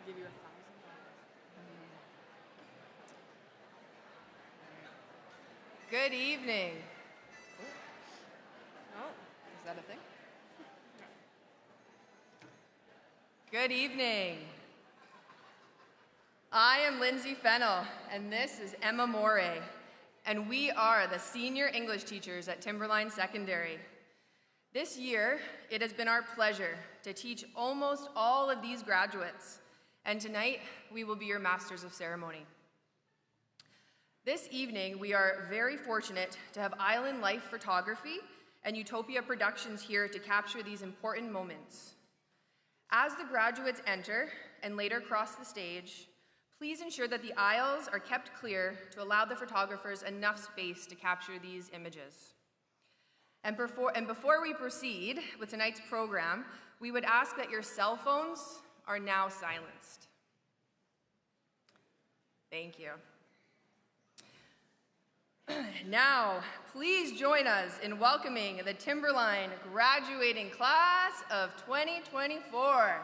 give you $1,000. Good evening. Oh, Is that a thing? Good evening. I am Lindsay Fennell, and this is Emma Moray, and we are the senior English teachers at Timberline Secondary. This year, it has been our pleasure to teach almost all of these graduates, and tonight we will be your Masters of Ceremony. This evening, we are very fortunate to have Island Life Photography and Utopia Productions here to capture these important moments. As the graduates enter and later cross the stage, please ensure that the aisles are kept clear to allow the photographers enough space to capture these images. And before we proceed with tonight's program, we would ask that your cell phones are now silenced. Thank you. Now, please join us in welcoming the Timberline graduating class of 2024.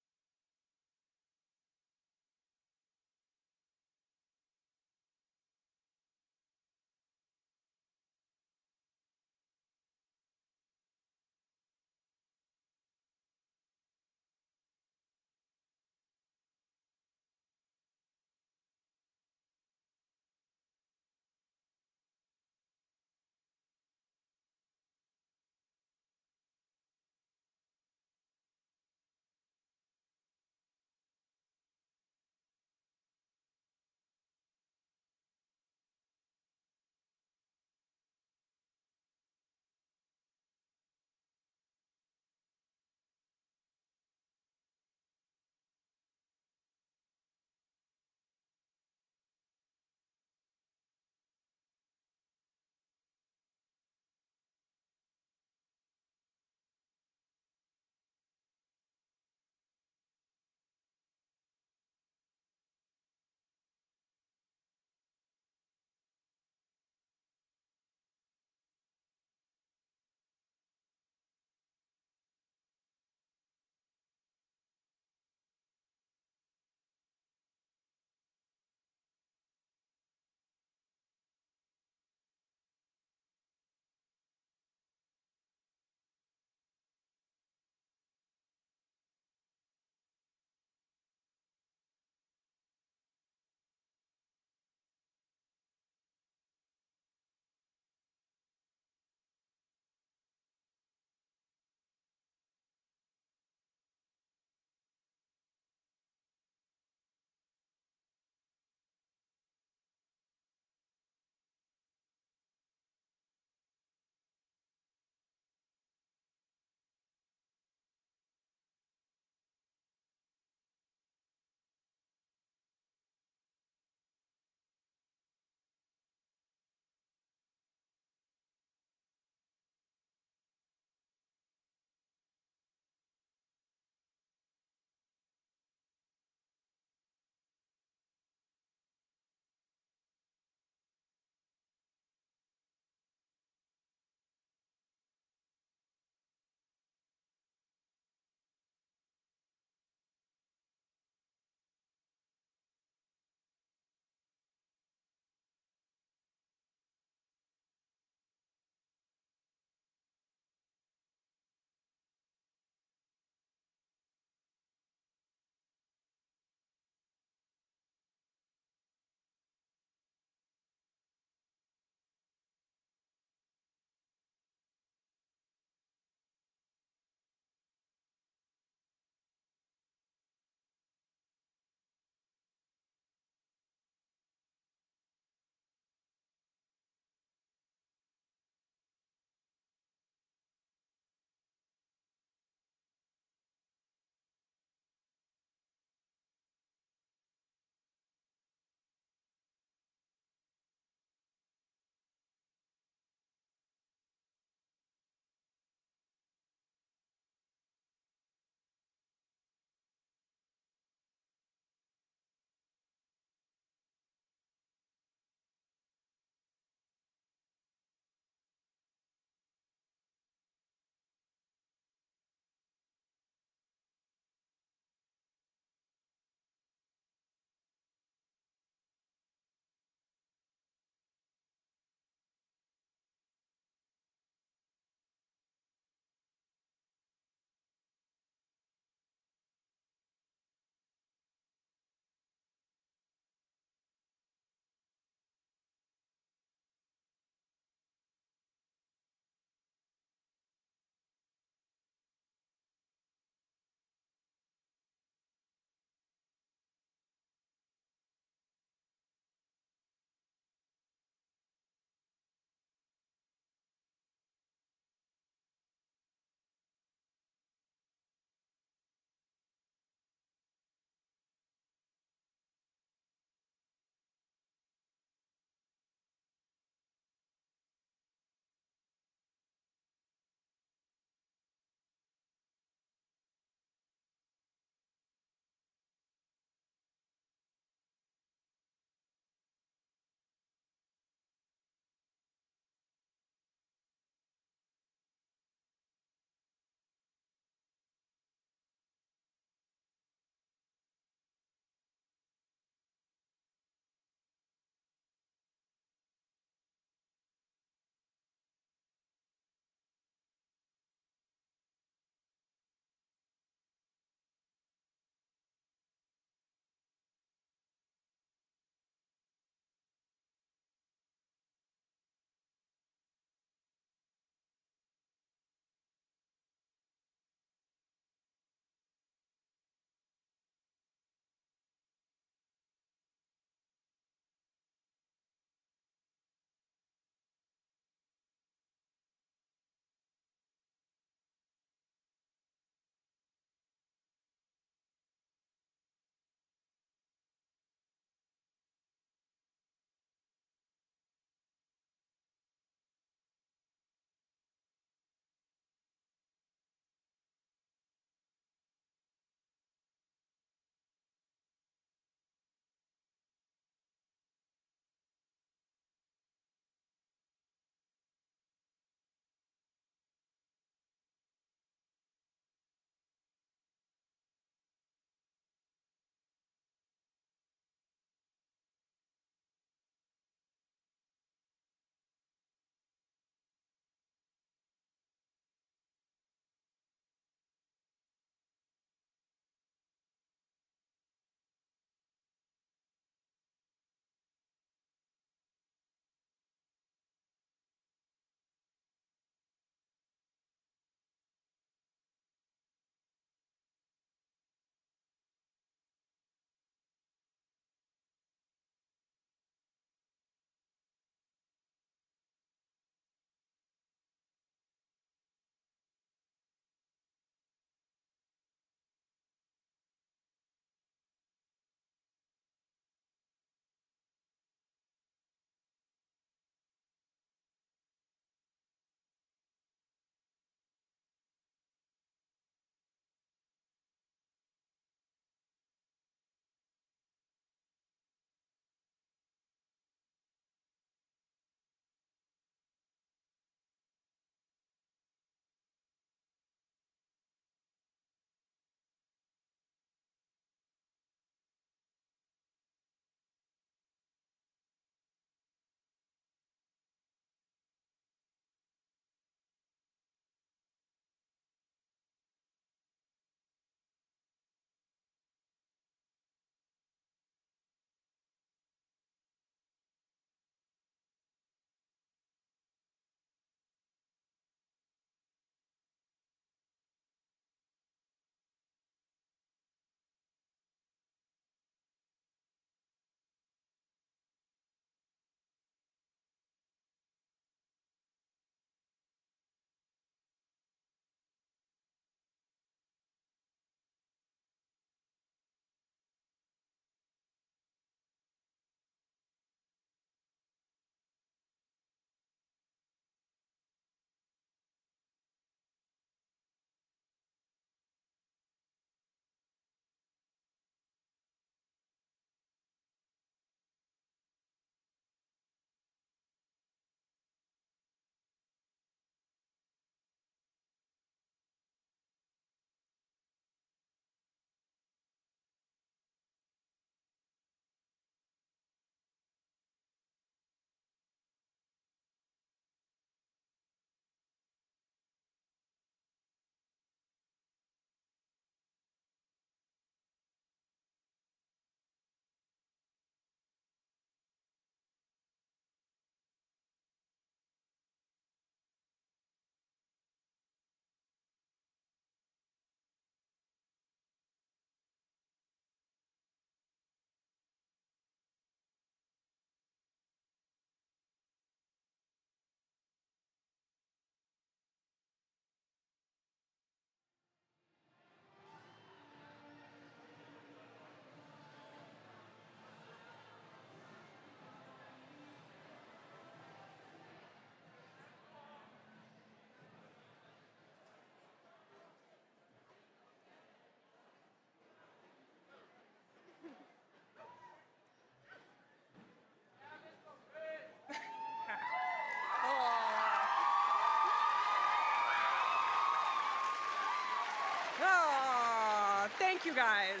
Thank you, guys.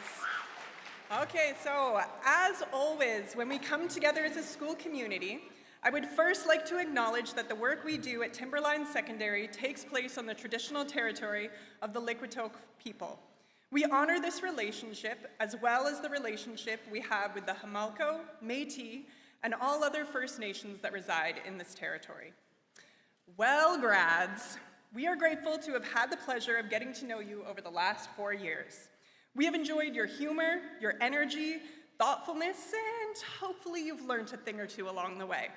Okay, so as always, when we come together as a school community, I would first like to acknowledge that the work we do at Timberline Secondary takes place on the traditional territory of the Liquitoque people. We honor this relationship as well as the relationship we have with the Hamalko, Métis, and all other First Nations that reside in this territory. Well, grads, we are grateful to have had the pleasure of getting to know you over the last 4 years. We have enjoyed your humor, your energy, thoughtfulness, and hopefully you've learned a thing or two along the way.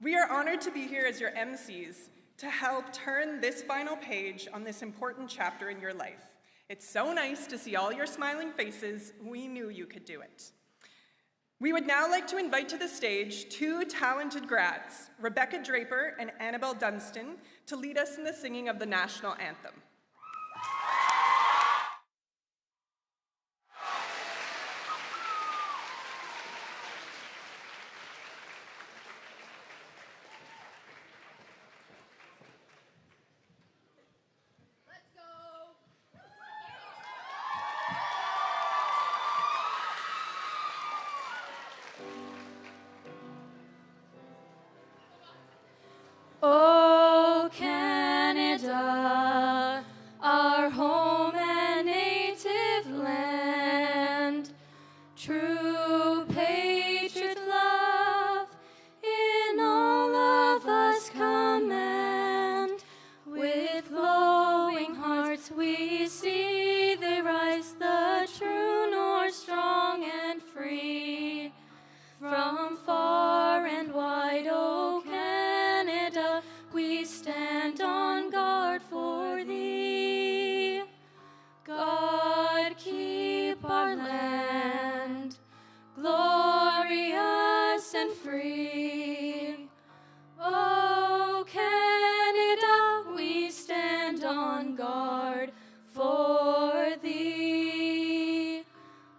We are honored to be here as your MCs to help turn this final page on this important chapter in your life. It's so nice to see all your smiling faces. We knew you could do it. We would now like to invite to the stage 2 talented grads, Rebecca Draper and Annabelle Dunstan, to lead us in the singing of the national anthem. Oh, Canada, our home and native land, true patriot love in all of us command. With glowing hearts we see they rise, the true North, strong and free. From far and wide, oh Canada, we stand on guard for thee. God, keep our land glorious and free. Oh Canada, we stand on guard for thee.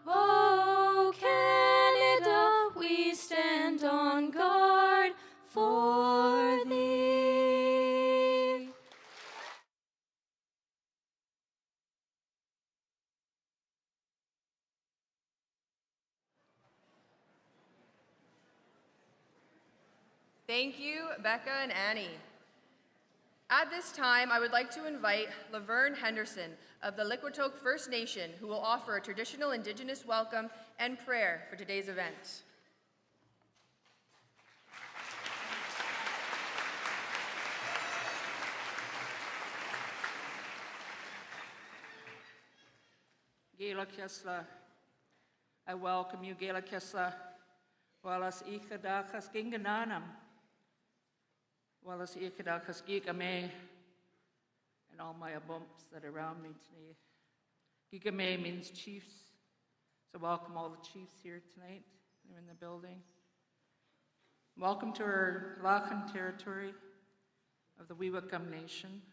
Oh Canada, we stand on guard for thee. Thank you, Becca and Annie. At this time, I would like to invite Laverne Henderson of the Liquitoque First Nation, who will offer a traditional Indigenous welcome and prayer for today's event. Gela Kisla, I welcome you, Gela Kisla, Walas Ikadakas Gingananam, Walas Ikadakas Gigame, and all my bumps that are around me today. Gigame means chiefs, so welcome all the chiefs here tonight. They're in the building. Welcome to our Lacan territory of the Wiwakam Nation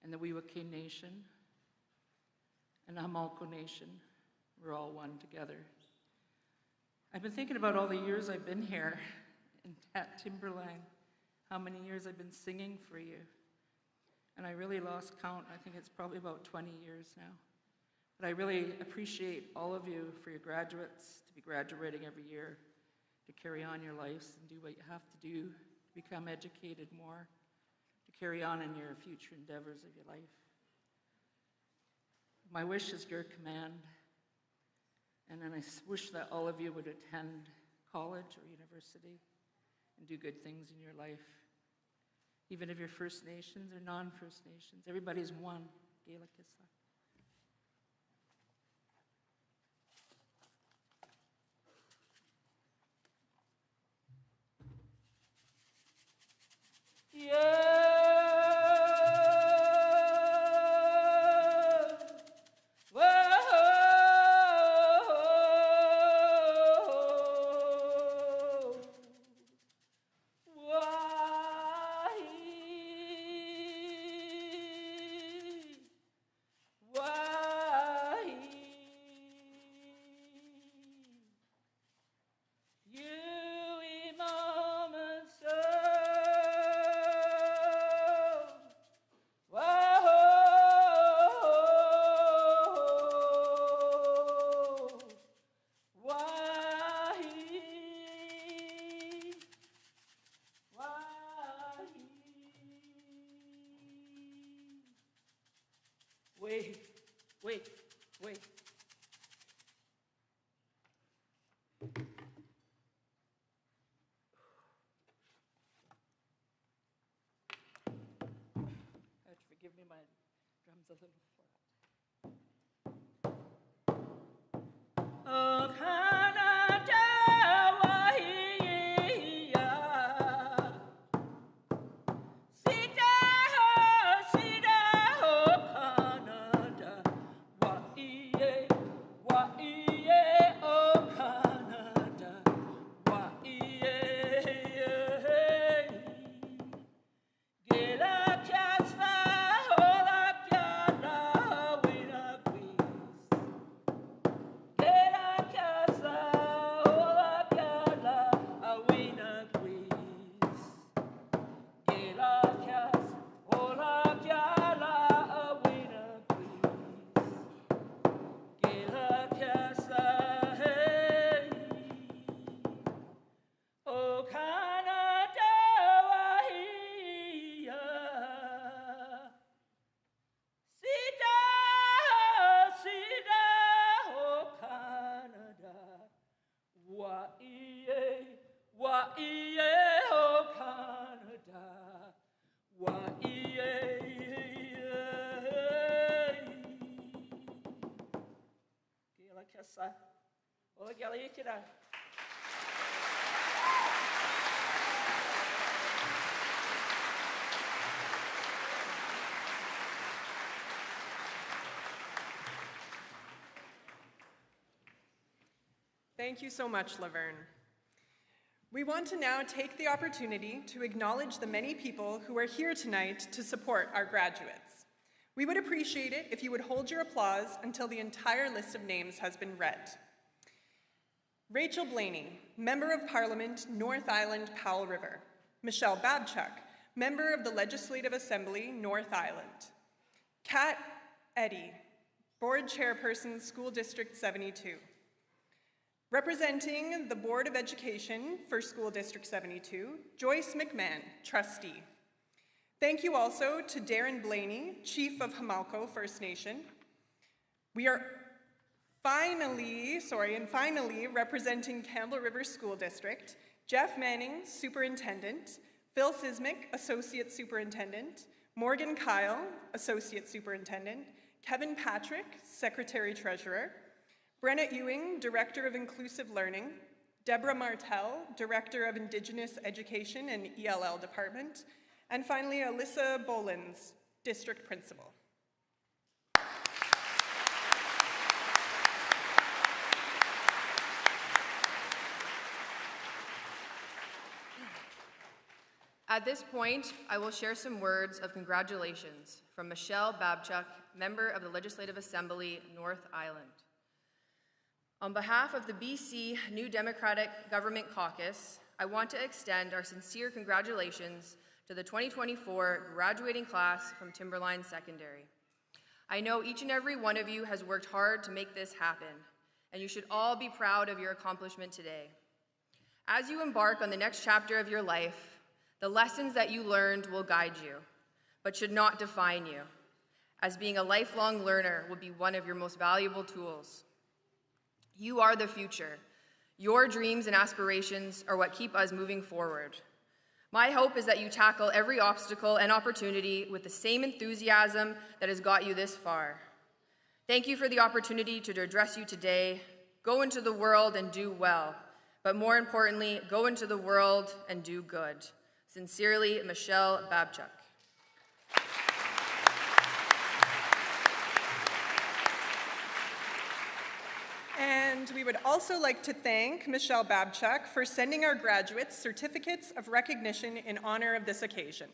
and the Wiwake Nation and the Hamalko Nation. We're all one together. I've been thinking about all the years I've been here at Timberline, how many years I've been singing for you. And I really lost count. I think it's probably about 20 years now. But I really appreciate all of you for your graduates, to be graduating every year, to carry on your lives and do what you have to do, to become educated more, to carry on in your future endeavors of your life. My wish is your command, and then I wish that all of you would attend college or university and do good things in your life. Even if you're First Nations or non-First Nations, everybody's one. Gela Kisla. wait. Forgive me, my drum's a little flat. Oh, Canada, wahia. Sida, oh, Canada, wahia, oh, Canada, wahia. Get up, Jasper. Thank you so much, Laverne. We want to now take the opportunity to acknowledge the many people who are here tonight to support our graduates. We would appreciate it if you would hold your applause until the entire list of names has been read. Rachel Blaney, Member of Parliament, North Island, Powell River. Michelle Babchuk, Member of the Legislative Assembly, North Island. Kat Eddy, Board Chairperson, School District 72. Representing the Board of Education for School District 72, Joyce McMahon, Trustee. Thank you also to Darren Blaney, Chief of Hamalco First Nation. We are finally representing Campbell River School District, Jeff Manning, Superintendent, Phil Sismic, Associate Superintendent, Morgan Kyle, Associate Superintendent, Kevin Patrick, Secretary Treasurer, Brenna Ewing, Director of Inclusive Learning, Deborah Martell, Director of Indigenous Education and ELL Department, and finally Alyssa Bolins, District Principal. At this point, I will share some words of congratulations from Michelle Babchuk, Member of the Legislative Assembly, North Island. On behalf of the BC New Democratic Government Caucus, I want to extend our sincere congratulations to the 2024 graduating class from Timberline Secondary. I know each and every one of you has worked hard to make this happen, and you should all be proud of your accomplishment today. As you embark on the next chapter of your life, the lessons that you learned will guide you, but should not define you, as being a lifelong learner will be one of your most valuable tools. You are the future. Your dreams and aspirations are what keep us moving forward. My hope is that you tackle every obstacle and opportunity with the same enthusiasm that has got you this far. Thank you for the opportunity to address you today. Go into the world and do well, but more importantly, go into the world and do good. Sincerely, Michelle Babchuk. And we would also like to thank Michelle Babchuk for sending our graduates certificates of recognition in honor of this occasion.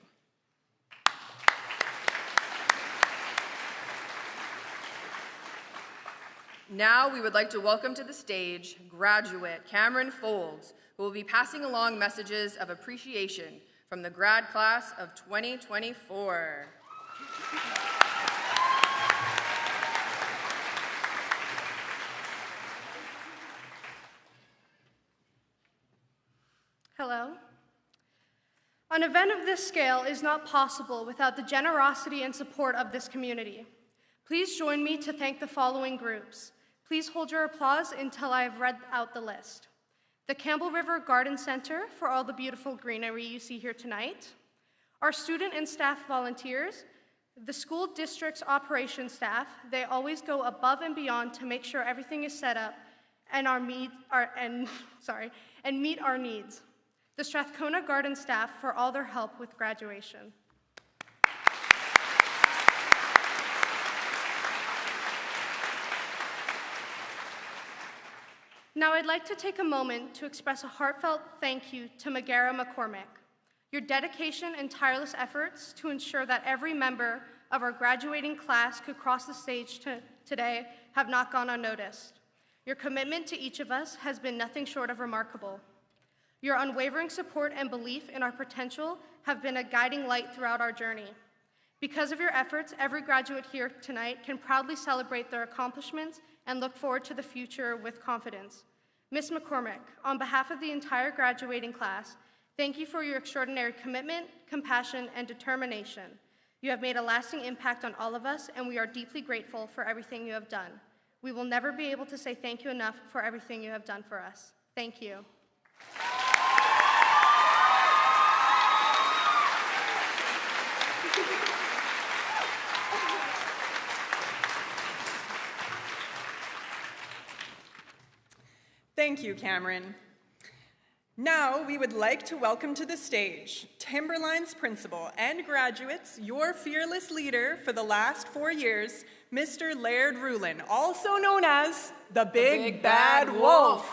Now we would like to welcome to the stage graduate Cameron Folds, who will be passing along messages of appreciation from the grad class of 2024. Hello. An event of this scale is not possible without the generosity and support of this community. Please join me to thank the following groups. Please hold your applause until I have read out the list. The Campbell River Garden Center for all the beautiful greenery you see here tonight. Our student and staff volunteers, the school district's operations staff, they always go above and beyond to make sure everything is set up and meet our needs. The Strathcona Garden staff for all their help with graduation. Now I'd like to take a moment to express a heartfelt thank you to Megara McCormick. Your dedication and tireless efforts to ensure that every member of our graduating class could cross the stage today have not gone unnoticed. Your commitment to each of us has been nothing short of remarkable. Your unwavering support and belief in our potential have been a guiding light throughout our journey. Because of your efforts, every graduate here tonight can proudly celebrate their accomplishments and look forward to the future with confidence. Ms. McCormick, on behalf of the entire graduating class, thank you for your extraordinary commitment, compassion, and determination. You have made a lasting impact on all of us, and we are deeply grateful for everything you have done. We will never be able to say thank you enough for everything you have done for us. Thank you. Thank you, Cameron. Now we would like to welcome to the stage Timberline's principal and graduates, your fearless leader for the last 4 years, Mr. Laird Rulin, also known as the Big Bad Wolf.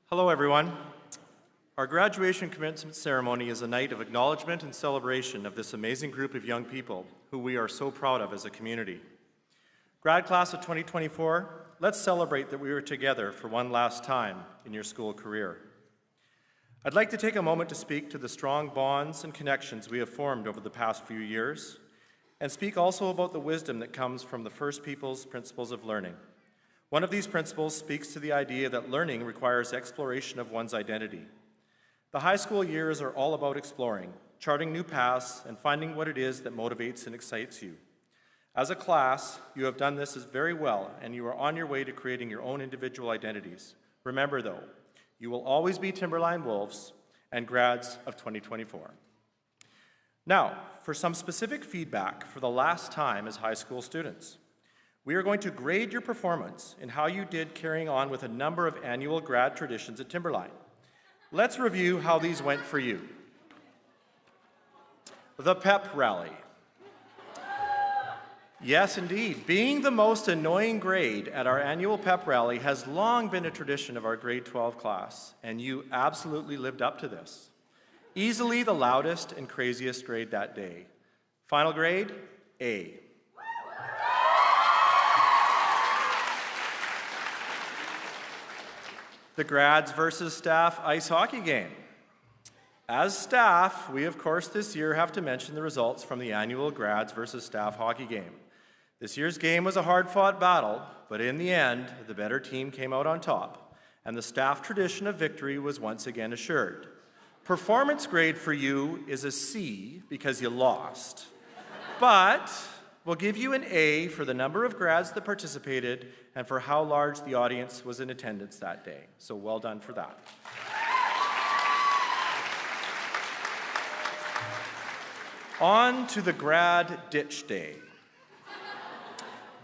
Hello, everyone. Our graduation commencement ceremony is a night of acknowledgement and celebration of this amazing group of young people who we are so proud of as a community. Grad class of 2024, let's celebrate that we were together for one last time in your school career. I'd like to take a moment to speak to the strong bonds and connections we have formed over the past few years, and speak also about the wisdom that comes from the First Peoples principles of learning. One of these principles speaks to the idea that learning requires exploration of one's identity. The high school years are all about exploring, charting new paths, and finding what it is that motivates and excites you. As a class, you have done this very well, and you are on your way to creating your own individual identities. Remember, though, you will always be Timberline Wolves and grads of 2024. Now, for some specific feedback for the last time as high school students. We are going to grade your performance in how you did carrying on with a number of annual grad traditions at Timberline. Let's review how these went for you. The pep rally. Yes, indeed. Being the most annoying grade at our annual pep rally has long been a tradition of our grade 12 class, and you absolutely lived up to this. Easily the loudest and craziest grade that day. Final grade, A. The grads versus staff ice hockey game. As staff, we of course this year have to mention the results from the annual grads versus staff hockey game. This year's game was a hard-fought battle, but in the end, the better team came out on top, and the staff tradition of victory was once again assured. Performance grade for you is a C because you lost, but we'll give you an A for the number of grads that participated and for how large the audience was in attendance that day. So well done for that. On to the grad ditch day.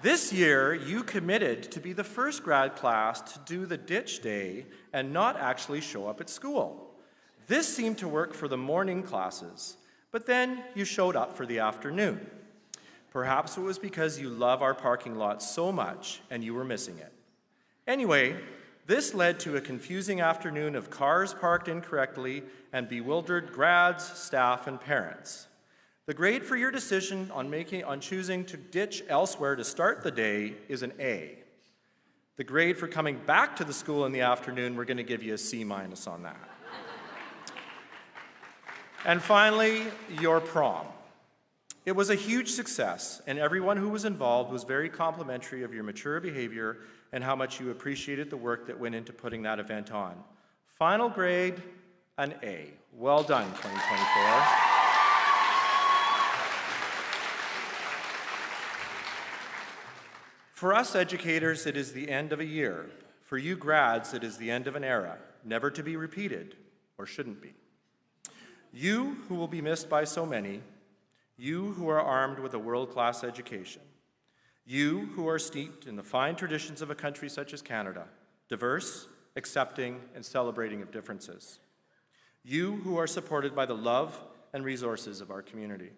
This year, you committed to be the first grad class to do the ditch day and not actually show up at school. This seemed to work for the morning classes, but then you showed up for the afternoon. Perhaps it was because you love our parking lot so much and you were missing it. Anyway, this led to a confusing afternoon of cars parked incorrectly and bewildered grads, staff, and parents. The grade for your decision on choosing to ditch elsewhere to start the day is an A. The grade for coming back to the school in the afternoon, we're going to give you a C- on that. And finally, your prom. It was a huge success, and everyone who was involved was very complimentary of your mature behavior and how much you appreciated the work that went into putting that event on. Final grade, an A. Well done, 2024. For us educators, it is the end of a year. For you grads, it is the end of an era, never to be repeated, or shouldn't be. You who will be missed by so many, you who are armed with a world-class education, you who are steeped in the fine traditions of a country such as Canada, diverse, accepting, and celebrating of differences. You who are supported by the love and resources of our community.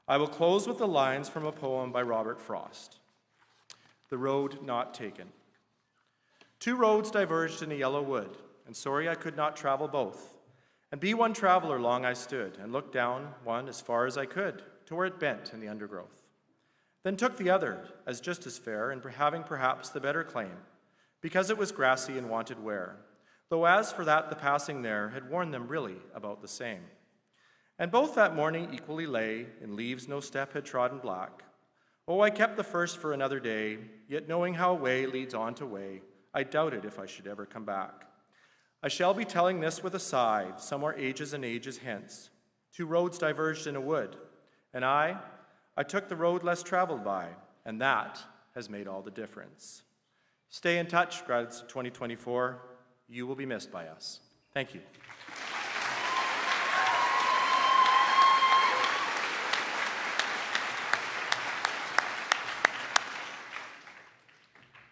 I will close with the lines from a poem by Robert Frost. The Road Not Taken. Two roads diverged in a yellow wood, and sorry I could not travel both. And be one traveler long I stood, and looked down one as far as I could, to where it bent in the undergrowth. Then took the other, as just as fair, and having perhaps the better claim, because it was grassy and wanted wear, though as for that the passing there had worn them really about the same. And both that morning equally lay, in leaves no step had trodden black. Oh, I kept the first for another day, yet knowing how way leads on to way, I doubted if I should ever come back. I shall be telling this with a sigh, somewhere ages and ages hence. Two roads diverged in a wood, and I took the road less traveled by, and that has made all the difference. Stay in touch, grads of 2024. You will be missed by us. Thank you.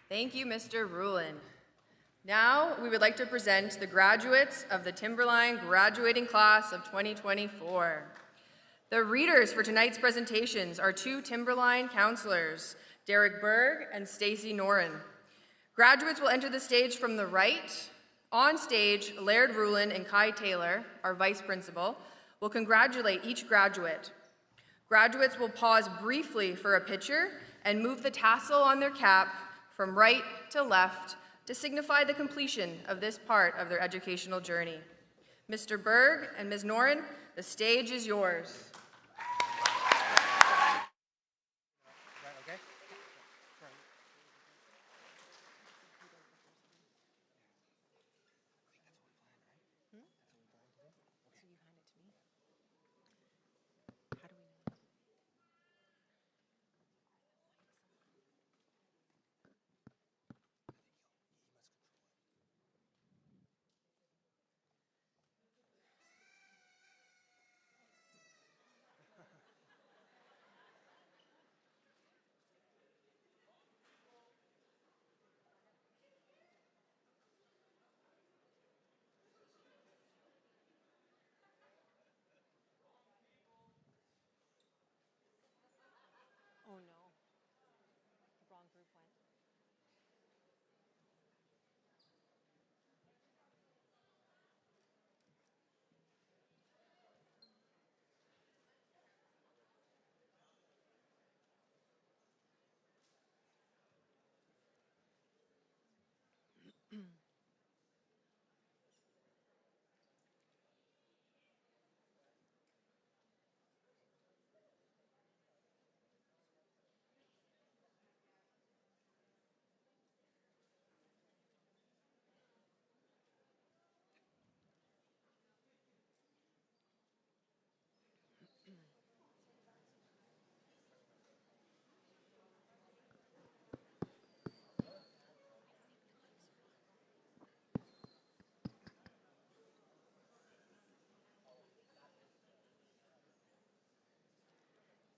Thank you, Mr. Rulin. Now, we would like to present the graduates of the Timberline graduating class of 2024. The readers for tonight's presentations are two Timberline counselors, Derek Berg and Stacy Noren. Graduates will enter the stage from the right. On stage, Laird Rulin and Kai Taylor, our vice principal, will congratulate each graduate. Graduates will pause briefly for a picture and move the tassel on their cap from right to left to signify the completion of this part of their educational journey. Mr. Berg and Ms. Noren, the stage is yours. Oh no, the wrong group went.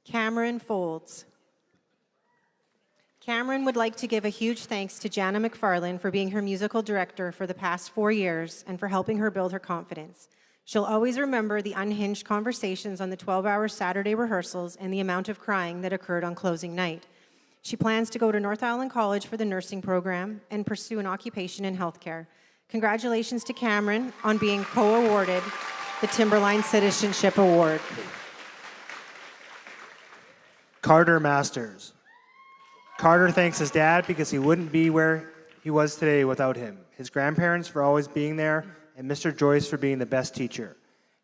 Cameron Folds. Cameron would like to give a huge thanks to Jana McFarlane for being her musical director for the past 4 years and for helping her build her confidence. She'll always remember the unhinged conversations on the 12-hour Saturday rehearsals and the amount of crying that occurred on closing night. She plans to go to North Island College for the nursing program and pursue an occupation in healthcare. Congratulations to Cameron on being co-awarded the Timberline Citizenship Award. Carter Masters. Carter thanks his dad because he wouldn't be where he was today without him, his grandparents for always being there, and Mr. Joyce for being the best teacher.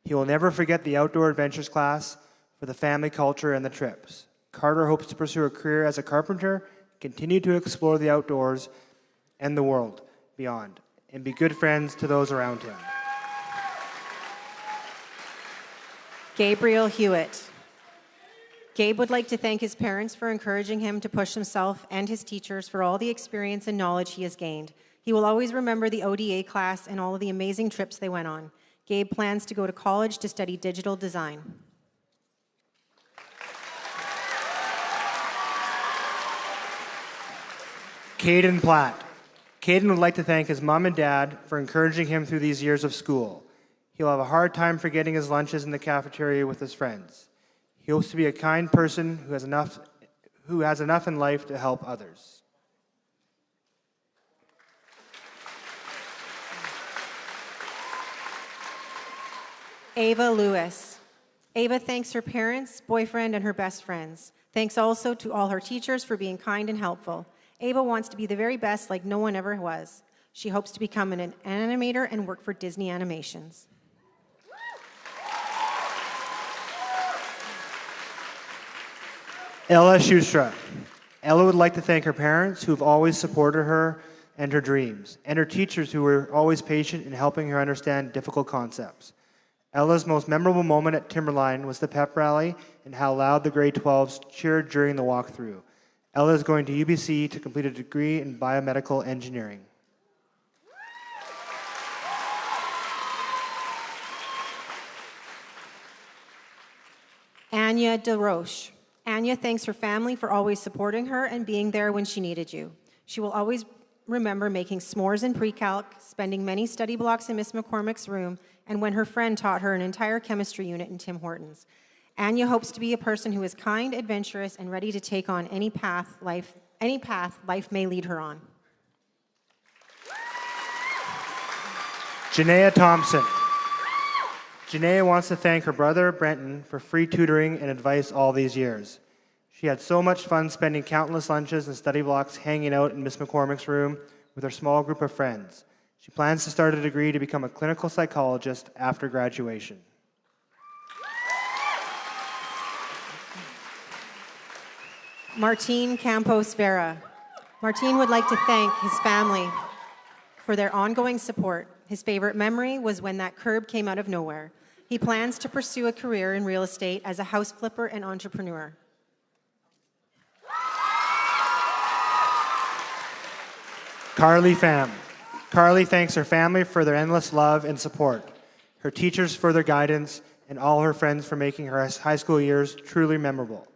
He will never forget the outdoor adventures class, for the family culture and the trips. Carter hopes to pursue a career as a carpenter, continue to explore the outdoors, and the world beyond, and be good friends to those around him. Gabriel Hewitt. Gabe would like to thank his parents for encouraging him to push himself and his teachers for all the experience and knowledge he has gained. He will always remember the ODA class and all of the amazing trips they went on. Gabe plans to go to college to study digital design. Caden Platt. Caden would like to thank his mom and dad for encouraging him through these years of school. He'll have a hard time forgetting his lunches in the cafeteria with his friends. He hopes to be a kind person who has enough in life to help others. Ava Lewis. Ava thanks her parents, boyfriend, and her best friends. Thanks also to all her teachers for being kind and helpful. Ava wants to be the very best like no one ever was. She hopes to become an animator and work for Disney Animations. Ella Shustra. Ella would like to thank her parents who have always supported her and her dreams, and her teachers who were always patient in helping her understand difficult concepts. Ella's most memorable moment at Timberline was the pep rally and how loud the grade 12s cheered during the walkthrough. Ella is going to UBC to complete a degree in biomedical engineering. Anya DeRoche. Anya thanks her family for always supporting her and being there when she needed you. She will always remember making s'mores in pre-calc, spending many study blocks in Miss McCormick's room, and when her friend taught her an entire chemistry unit in Tim Hortons. Anya hopes to be a person who is kind, adventurous, and ready to take on any path life may lead her on. Janaea Thompson. Janaea wants to thank her brother, Brenton, for free tutoring and advice all these years. She had so much fun spending countless lunches and study blocks hanging out in Miss McCormick's room with her small group of friends. She plans to start a degree to become a clinical psychologist after graduation. Martin Campos Vera. Martin would like to thank his family for their ongoing support. His favorite memory was when that curb came out of nowhere. He plans to pursue a career in real estate as a house flipper and entrepreneur. Carly Pham. Carly thanks her family for their endless love and support, her teachers for their guidance, and all her friends for making her high school years truly memorable.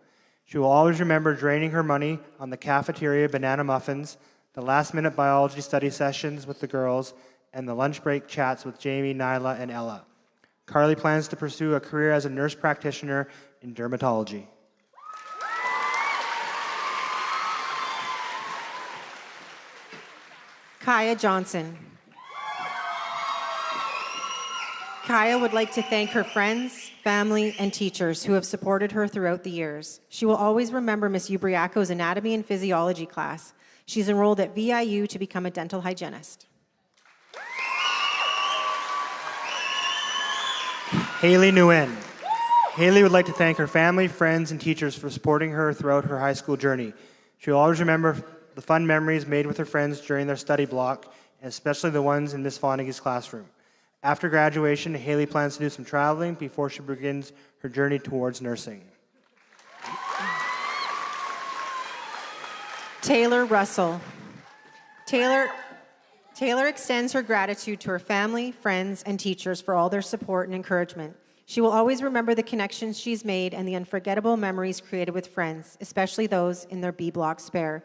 She will always remember draining her money on the cafeteria banana muffins, the last-minute biology study sessions with the girls, and the lunch break chats with Jamie, Nyla, and Ella. Carly plans to pursue a career as a nurse practitioner in dermatology. Kaya Johnson. Kaya would like to thank her friends, family, and teachers who have supported her throughout the years. She will always remember Miss Ubriaco's anatomy and physiology class. She's enrolled at VIU to become a dental hygienist. Haley Nguyen. Haley would like to thank her family, friends, and teachers for supporting her throughout her high school journey. She will always remember the fun memories made with her friends during their study block, and especially the ones in Miss Vonnegue's classroom. After graduation, Haley plans to do some traveling before she begins her journey towards nursing. Taylor Russell. Taylor extends her gratitude to her family, friends, and teachers for all their support and encouragement. She will always remember the connections she's made and the unforgettable memories created with friends, especially those in their B-block spare.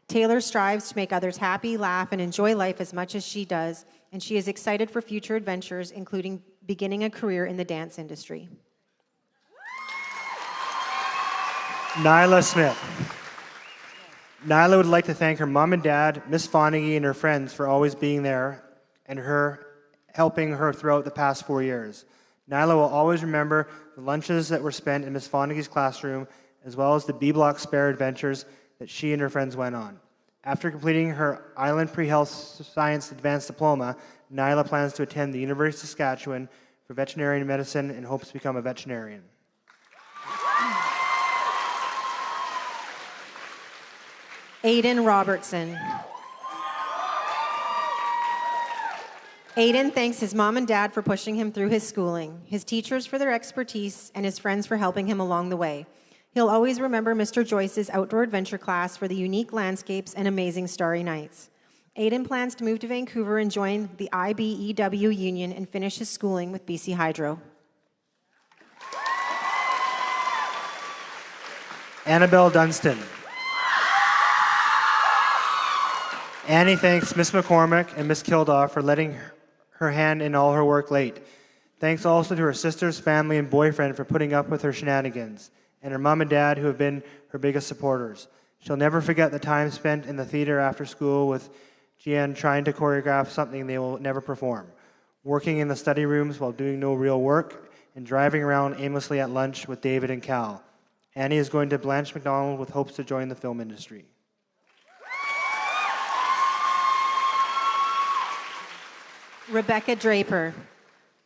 Taylor strives to make others happy, laugh, and enjoy life as much as she does, and she is excited for future adventures, including beginning a career in the dance industry. Nyla Smith. Nyla would like to thank her mom and dad, Miss Vonnegue, and her friends for always being there and her helping her throughout the past 4 years. Nyla will always remember the lunches that were spent in Miss Vonnegue's classroom, as well as the B-Block Spare adventures that she and her friends went on. After completing her Island Pre-Health Science Advanced Diploma, Nyla plans to attend the University of Saskatchewan for veterinary medicine and hopes to become a veterinarian. Aiden Robertson. Aiden thanks his mom and dad for pushing him through his schooling, his teachers for their expertise, and his friends for helping him along the way. He'll always remember Mr. Joyce's outdoor adventure class for the unique landscapes and amazing starry nights. Aiden plans to move to Vancouver and join the IBEW union and finish his schooling with BC Hydro. Annabelle Dunstan. Annie thanks Miss McCormick and Miss Kildaw for letting her hand in all her work late. Thanks also to her sisters, family, and boyfriend for putting up with her shenanigans, and her mom and dad who have been her biggest supporters. She'll never forget the time spent in the theater after school with Gian trying to choreograph something they will never perform, working in the study rooms while doing no real work, and driving around aimlessly at lunch with David and Cal. Annie is going to Blanche McDonald with hopes to join the film industry. Rebecca Draper.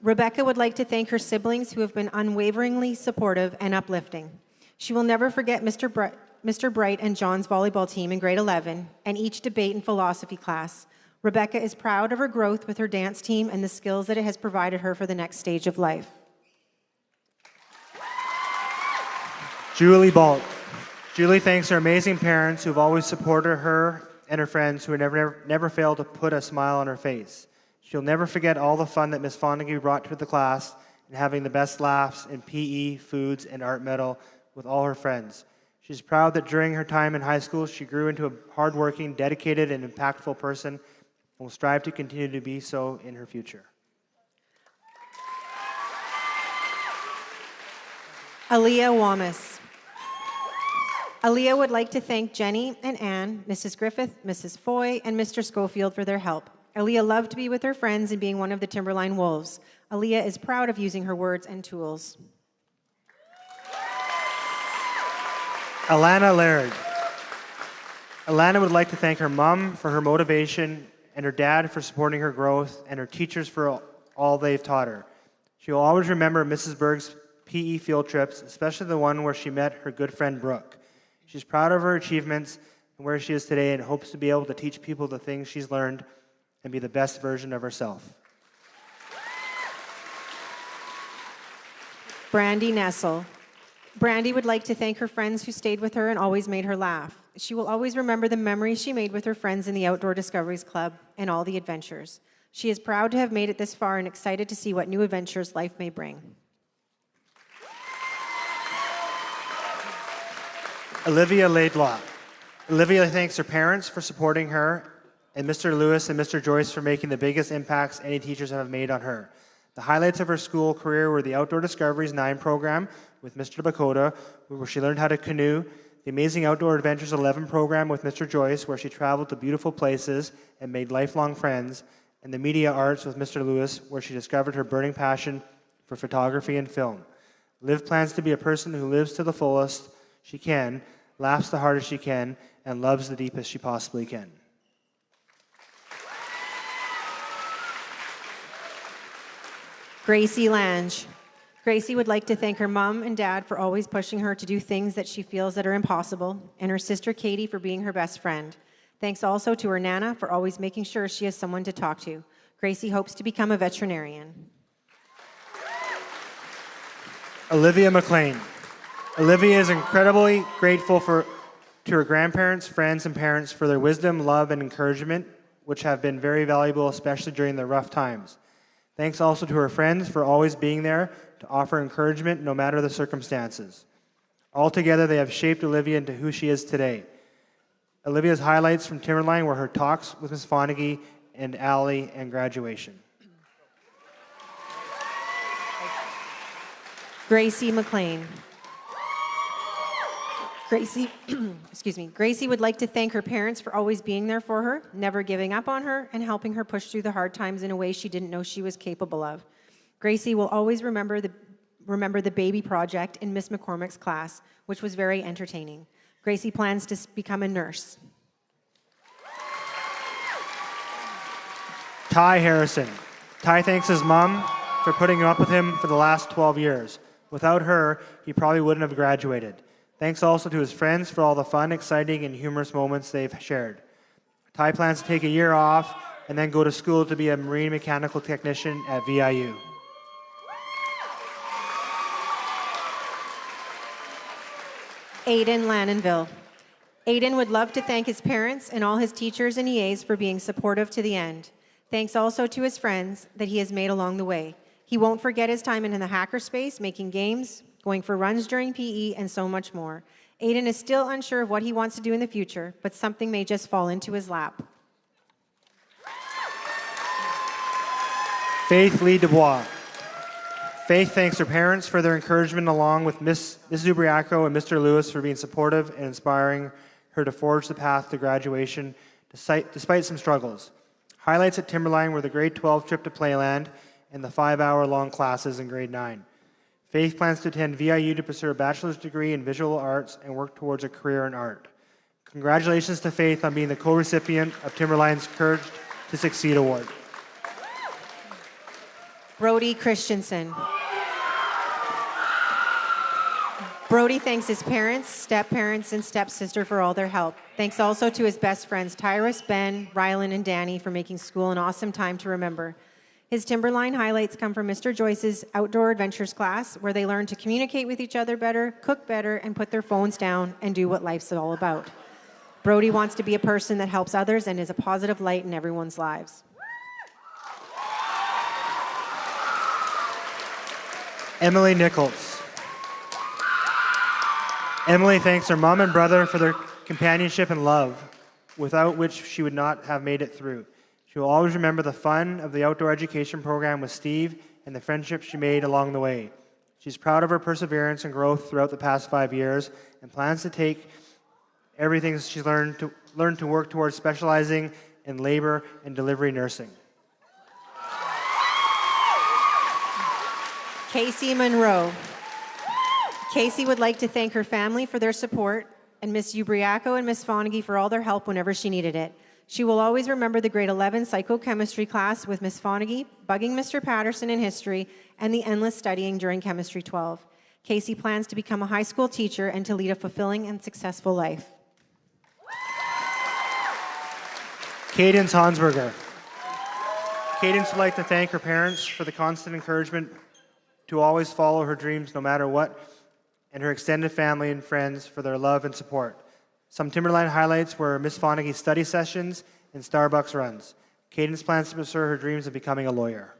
Rebecca would like to thank her siblings who have been unwaveringly supportive and uplifting. She will never forget Mr. Bright and John's volleyball team in grade 11 and each debate and philosophy class. Rebecca is proud of her growth with her dance team and the skills that it has provided her for the next stage of life. Julie Balt. Julie thanks her amazing parents who have always supported her and her friends who never failed to put a smile on her face. She'll never forget all the fun that Miss Fontague brought to the class and having the best laughs in PE, foods, and art medal with all her friends. She's proud that during her time in high school, she grew into a hardworking, dedicated, and impactful person and will strive to continue to be so in her future. Aaliyah Wamis. Aaliyah would like to thank Jenny and Anne, Mrs. Griffith, Mrs. Foy, and Mr. Schofield for their help. Aaliyah loved to be with her friends and being one of the Timberline Wolves. Aaliyah is proud of using her words and tools. Alana Laird. Alana would like to thank her mom for her motivation and her dad for supporting her growth and her teachers for all they've taught her. She will always remember Mrs. Berg's PE field trips, especially the one where she met her good friend Brooke. She's proud of her achievements and where she is today and hopes to be able to teach people the things she's learned and be the best version of herself. Brandy Nessel. Brandy would like to thank her friends who stayed with her and always made her laugh. She will always remember the memories she made with her friends in the Outdoor Discoveries Club and all the adventures. She is proud to have made it this far and excited to see what new adventures life may bring. Olivia Laidlaw. Olivia thanks her parents for supporting her and Mr. Lewis and Mr. Joyce for making the biggest impacts any teachers have made on her. The highlights of her school career were the Outdoor Discoveries 9 program with Mr. Bakota, where she learned how to canoe, the Amazing Outdoor Adventures 11 program with Mr. Joyce, where she traveled to beautiful places and made lifelong friends, and the Media Arts with Mr. Lewis, where she discovered her burning passion for photography and film. Liv plans to be a person who lives to the fullest she can, laughs the hardest she can, and loves the deepest she possibly can. Gracie Lange. Gracie would like to thank her mom and dad for always pushing her to do things that she feels that are impossible, and her sister Katie for being her best friend. Thanks also to her Nana for always making sure she has someone to talk to. Gracie hopes to become a veterinarian. Olivia McLean. Olivia is incredibly grateful to her grandparents, friends, and parents for their wisdom, love, and encouragement, which have been very valuable, especially during the rough times. Thanks also to her friends for always being there to offer encouragement no matter the circumstances. Altogether, they have shaped Olivia into who she is today. Olivia's highlights from Timberline were her talks with Ms. Fontague and Allie and graduation. Gracie McLean. Gracie would like to thank her parents for always being there for her, never giving up on her, and helping her push through the hard times in a way she didn't know she was capable of. Gracie will always remember the baby project in Miss McCormick's class, which was very entertaining. Gracie plans to become a nurse. Ty Harrison. Ty thanks his mom for putting up with him for the last 12 years. Without her, he probably wouldn't have graduated. Thanks also to his friends for all the fun, exciting, and humorous moments they've shared. Ty plans to take a year off and then go to school to be a marine mechanical technician at VIU. Aiden Lannonville. Aiden would love to thank his parents and all his teachers and EAs for being supportive to the end. Thanks also to his friends that he has made along the way. He won't forget his time in the hackerspace, making games, going for runs during PE, and so much more. Aiden is still unsure of what he wants to do in the future, but something may just fall into his lap. Faith Lee Dubois. Faith thanks her parents for their encouragement, along with Ms. Zubriaco and Mr. Lewis for being supportive and inspiring her to forge the path to graduation despite some struggles. Highlights at Timberline were the grade 12 trip to Playland and the 5-hour-long classes in grade 9. Faith plans to attend VIU to pursue a bachelor's degree in visual arts and work towards a career in art. Congratulations to Faith on being the co-recipient of Timberline's Courage to Succeed Award. Brody Christensen. Brody thanks his parents, step-parents, and stepsister for all their help. Thanks also to his best friends, Tyrus, Ben, Rylan, and Danny for making school an awesome time to remember. His Timberline highlights come from Mr. Joyce's Outdoor Adventures class, where they learn to communicate with each other better, cook better, and put their phones down and do what life's all about. Brody wants to be a person that helps others and is a positive light in everyone's lives. Emily Nichols. Emily thanks her mom and brother for their companionship and love, without which she would not have made it through. She will always remember the fun of the outdoor education program with Steve and the friendships she made along the way. She's proud of her perseverance and growth throughout the past 5 years and plans to take everything she's learned to work towards specializing in labor and delivery nursing. Casey Monroe. Casey would like to thank her family for their support and Miss Ubriaco and Miss Fonagy for all their help whenever she needed it. She will always remember the grade 11 psychochemistry class with Miss Fonagy, bugging Mr. Patterson in history, and the endless studying during Chemistry 12. Casey plans to become a high school teacher and to lead a fulfilling and successful life. Cadence Hansberger. Cadence would like to thank her parents for the constant encouragement to always follow her dreams no matter what, and her extended family and friends for their love and support. Some Timberline highlights were Miss Fonagy's study sessions and Starbucks runs. Cadence plans to pursue her dreams of becoming a lawyer.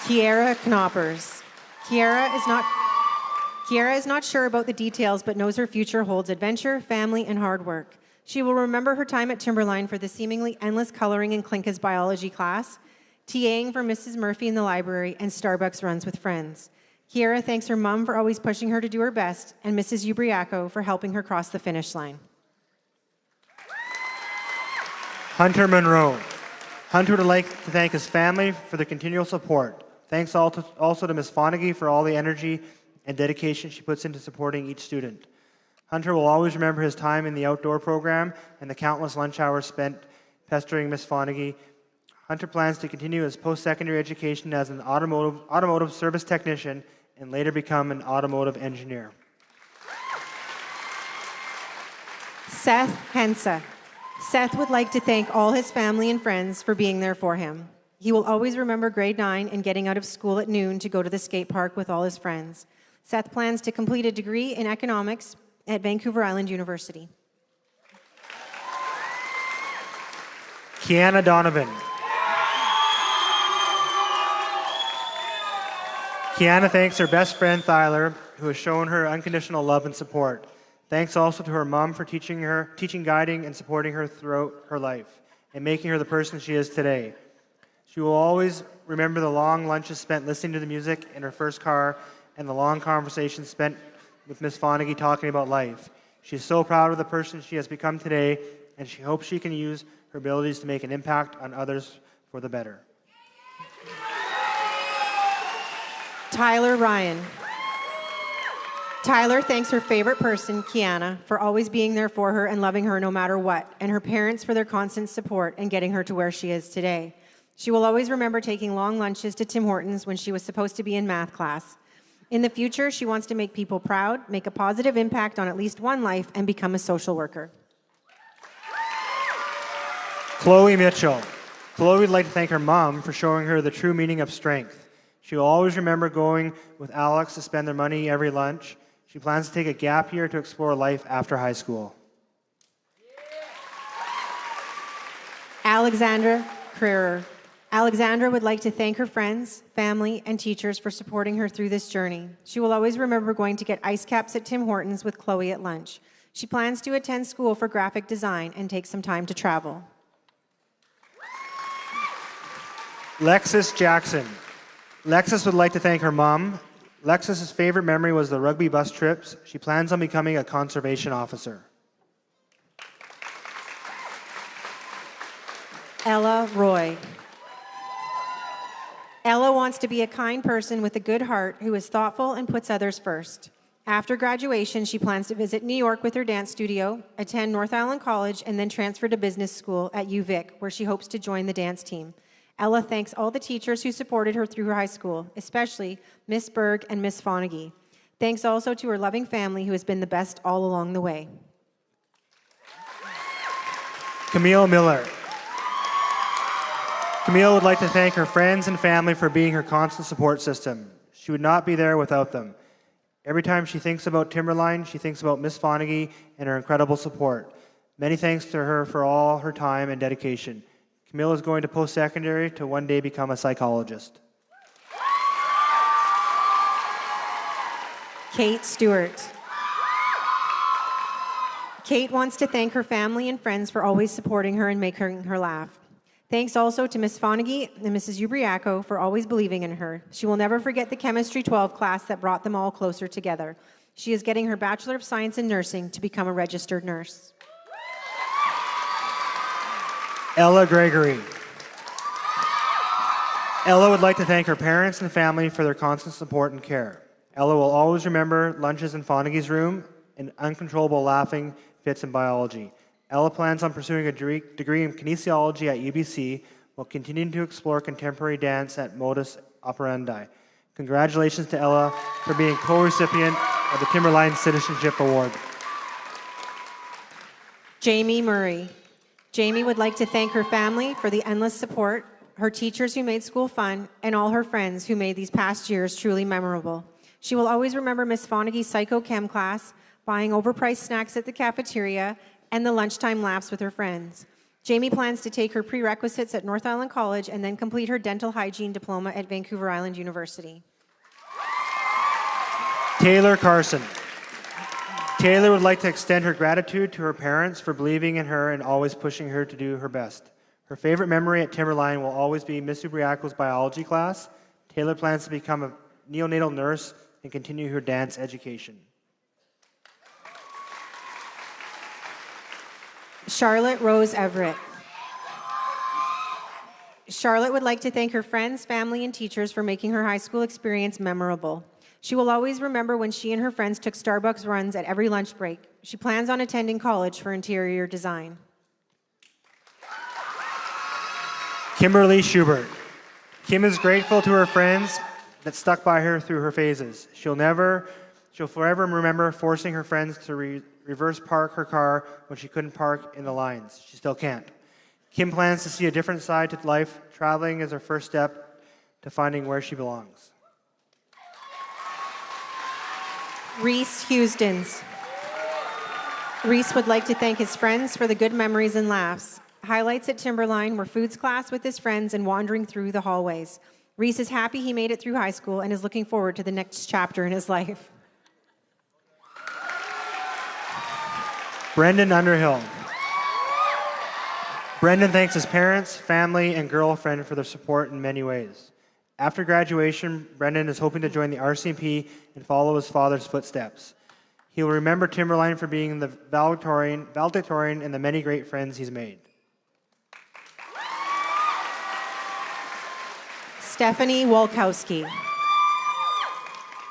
Kiera Knoppers. Kiera is not sure about the details, but knows her future holds adventure, family, and hard work. She will remember her time at Timberline for the seemingly endless coloring in Klinka's biology class, TAing for Mrs. Murphy in the library, and Starbucks runs with friends. Kiera thanks her mom for always pushing her to do her best, and Mrs. Ubriaco for helping her cross the finish line. Hunter Monroe. Hunter would like to thank his family for their continual support. Thanks also to Ms. Fonagy for all the energy and dedication she puts into supporting each student. Hunter will always remember his time in the outdoor program and the countless lunch hours spent pestering Ms. Fonagy. Hunter plans to continue his post-secondary education as an automotive service technician and later become an automotive engineer. Seth Hensa. Seth would like to thank all his family and friends for being there for him. He will always remember grade 9 and getting out of school at noon to go to the skate park with all his friends. Seth plans to complete a degree in economics at Vancouver Island University. Kiana Donovan. Kiana thanks her best friend, Thyler, who has shown her unconditional love and support. Thanks also to her mom for teaching, guiding, and supporting her throughout her life and making her the person she is today. She will always remember the long lunches spent listening to the music in her first car and the long conversations spent with Miss Fonagy talking about life. She is so proud of the person she has become today, and she hopes she can use her abilities to make an impact on others for the better. Tyler Ryan. Tyler thanks her favorite person, Kiana, for always being there for her and loving her no matter what, and her parents for their constant support and getting her to where she is today. She will always remember taking long lunches to Tim Hortons when she was supposed to be in math class. In the future, she wants to make people proud, make a positive impact on at least one life, and become a social worker. Chloe Mitchell. Chloe would like to thank her mom for showing her the true meaning of strength. She will always remember going with Alex to spend their money every lunch. She plans to take a gap year to explore life after high school. Alexandra Crerer. Alexandra would like to thank her friends, family, and teachers for supporting her through this journey. She will always remember going to get ice caps at Tim Hortons with Chloe at lunch. She plans to attend school for graphic design and take some time to travel. Lexis Jackson. Lexis would like to thank her mom. Lexis's favorite memory was the rugby bus trips. She plans on becoming a conservation officer. Ella Roy. Ella wants to be a kind person with a good heart who is thoughtful and puts others first. After graduation, she plans to visit New York with her dance studio, attend North Island College, and then transfer to business school at UVic, where she hopes to join the dance team. Ella thanks all the teachers who supported her through her high school, especially Miss Berg and Miss Fonagy. Thanks also to her loving family, who has been the best all along the way. Camille Miller. Camille would like to thank her friends and family for being her constant support system. She would not be there without them. Every time she thinks about Timberline, she thinks about Miss Fonagy and her incredible support. Many thanks to her for all her time and dedication. Camille is going to post-secondary to one day become a psychologist. Kate Stewart. Kate wants to thank her family and friends for always supporting her and making her laugh. Thanks also to Miss Fonagy and Mrs. Ubriaco for always believing in her. She will never forget the Chemistry 12 class that brought them all closer together. She is getting her Bachelor of Science in Nursing to become a registered nurse. Ella Gregory. Ella would like to thank her parents and family for their constant support and care. Ella will always remember lunches in Fonagy's room and uncontrollable laughing fits in biology. Ella plans on pursuing a degree in kinesiology at UBC while continuing to explore contemporary dance at Modus Operandi. Congratulations to Ella for being co-recipient of the Timberline Citizenship Award. Jamie Murray. Jamie would like to thank her family for the endless support, her teachers who made school fun, and all her friends who made these past years truly memorable. She will always remember Miss Fonagy's Psycho Chem class, buying overpriced snacks at the cafeteria, and the lunchtime laughs with her friends. Jamie plans to take her prerequisites at North Island College and then complete her dental hygiene diploma at Vancouver Island University. Taylor Carson. Taylor would like to extend her gratitude to her parents for believing in her and always pushing her to do her best. Her favorite memory at Timberline will always be Miss Ubriaco's biology class. Taylor plans to become a neonatal nurse and continue her dance education. Charlotte Rose Everett. Charlotte would like to thank her friends, family, and teachers for making her high school experience memorable. She will always remember when she and her friends took Starbucks runs at every lunch break. She plans on attending college for interior design. Kimberly Schubert. Kim is grateful to her friends that stuck by her through her phases. She'll forever remember forcing her friends to reverse park her car when she couldn't park in the lines. She still can't. Kim plans to see a different side to life. Traveling is her first step to finding where she belongs. Reese Houstons. Reese would like to thank his friends for the good memories and laughs. Highlights at Timberline were foods class with his friends and wandering through the hallways. Reese is happy he made it through high school and is looking forward to the next chapter in his life. Brendan Underhill. Brendan thanks his parents, family, and girlfriend for their support in many ways. After graduation, Brendan is hoping to join the RCMP and follow his father's footsteps. He will remember Timberline for being the valedictorian and the many great friends he's made. Stephanie Walkowski.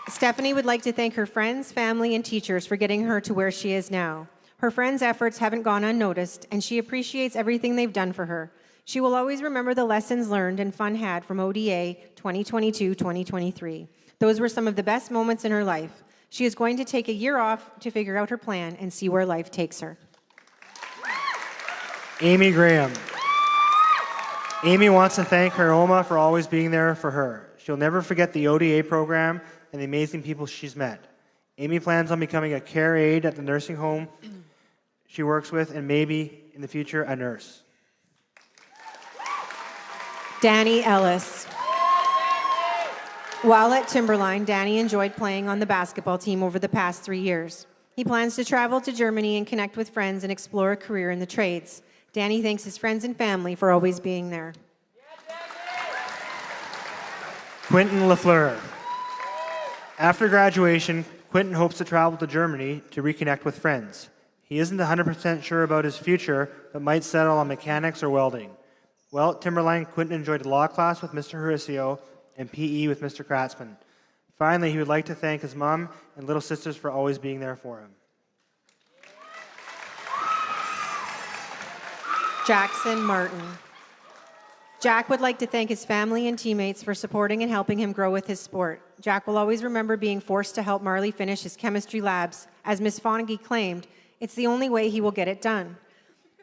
Stephanie would like to thank her friends, family, and teachers for getting her to where she is now. Her friends' efforts haven't gone unnoticed, and she appreciates everything they've done for her. She will always remember the lessons learned and fun had from ODA 2022-2023. Those were some of the best moments in her life. She is going to take a year off to figure out her plan and see where life takes her. Amy Graham. Amy wants to thank her Oma for always being there for her. She'll never forget the ODA program and the amazing people she's met. Amy plans on becoming a care aide at the nursing home she works with, and maybe in the future, a nurse. Danny Ellis. While at Timberline, Danny enjoyed playing on the basketball team over the past 3 years. He plans to travel to Germany and connect with friends and explore a career in the trades. Danny thanks his friends and family for always being there. Quentin Lafleur. After graduation, Quentin hopes to travel to Germany to reconnect with friends. He isn't 100% sure about his future, but might settle on mechanics or welding. While at Timberline, Quentin enjoyed law class with Mr. Horacio and PE with Mr. Kratzman. Finally, he would like to thank his mom and little sisters for always being there for him. Jackson Martin. Jack would like to thank his family and teammates for supporting and helping him grow with his sport. Jack will always remember being forced to help Marley finish his chemistry labs. As Miss Fonagy claimed, it's the only way he will get it done.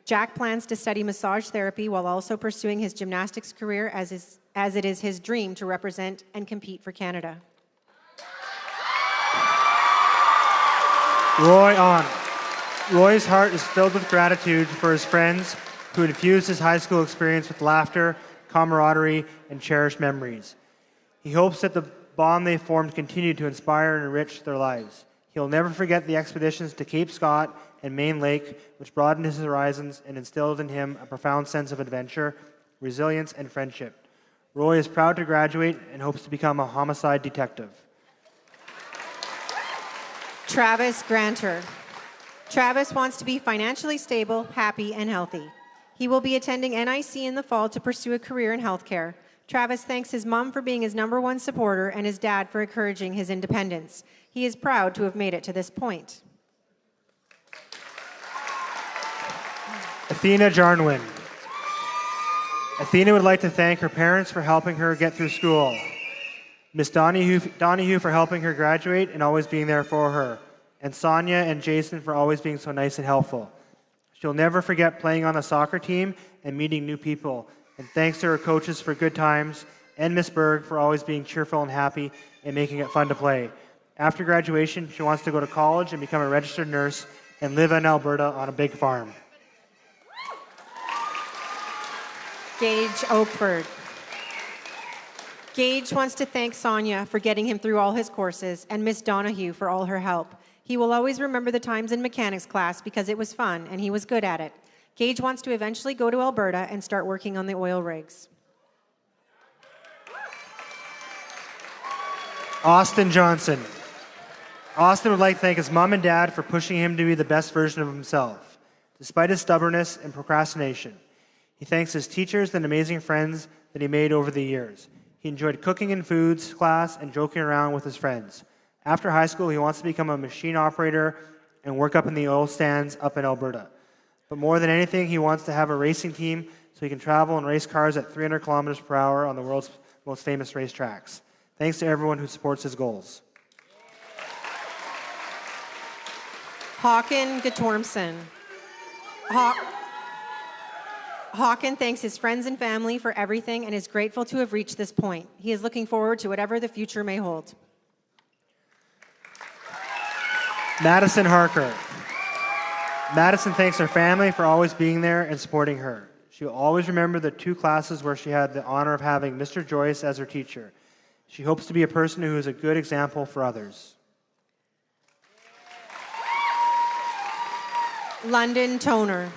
Jack plans to study massage therapy while also pursuing his gymnastics career as it is his dream to represent and compete for Canada. Roy On. Roy's heart is filled with gratitude for his friends who infused his high school experience with laughter, camaraderie, and cherished memories. He hopes that the bond they formed continue to inspire and enrich their lives. He'll never forget the expeditions to Cape Scott and Main Lake, which broadened his horizons and instilled in him a profound sense of adventure, resilience, and friendship. Roy is proud to graduate and hopes to become a homicide detective. Travis Granter. Travis wants to be financially stable, happy, and healthy. He will be attending NIC in the fall to pursue a career in healthcare. Travis thanks his mom for being his #1 supporter and his dad for encouraging his independence. He is proud to have made it to this point. Athena Jarnwin. Athena would like to thank her parents for helping her get through school. Miss Donahue for helping her graduate and always being there for her. And Sonia and Jason for always being so nice and helpful. She'll never forget playing on the soccer team and meeting new people. And thanks to her coaches for good times, and Miss Berg for always being cheerful and happy and making it fun to play. After graduation, she wants to go to college and become a registered nurse and live in Alberta on a big farm. Gage Oakford. Gage wants to thank Sonia for getting him through all his courses and Miss Donahue for all her help. He will always remember the times in mechanics class because it was fun and he was good at it. Gage wants to eventually go to Alberta and start working on the oil rigs. Austin Johnson. Austin would like to thank his mom and dad for pushing him to be the best version of himself, despite his stubbornness and procrastination. He thanks his teachers and amazing friends that he made over the years. He enjoyed cooking in foods class and joking around with his friends. After high school, he wants to become a machine operator and work up in the oil stands up in Alberta. But more than anything, he wants to have a racing team so he can travel and race cars at 300 kilometers per hour on the world's most famous racetracks. Thanks to everyone who supports his goals. Hawken Gatormson. Hawken thanks his friends and family for everything and is grateful to have reached this point. He is looking forward to whatever the future may hold. Madison Harker. Madison thanks her family for always being there and supporting her. She will always remember the 2 classes where she had the honor of having Mr. Joyce as her teacher. She hopes to be a person who is a good example for others. London Toner.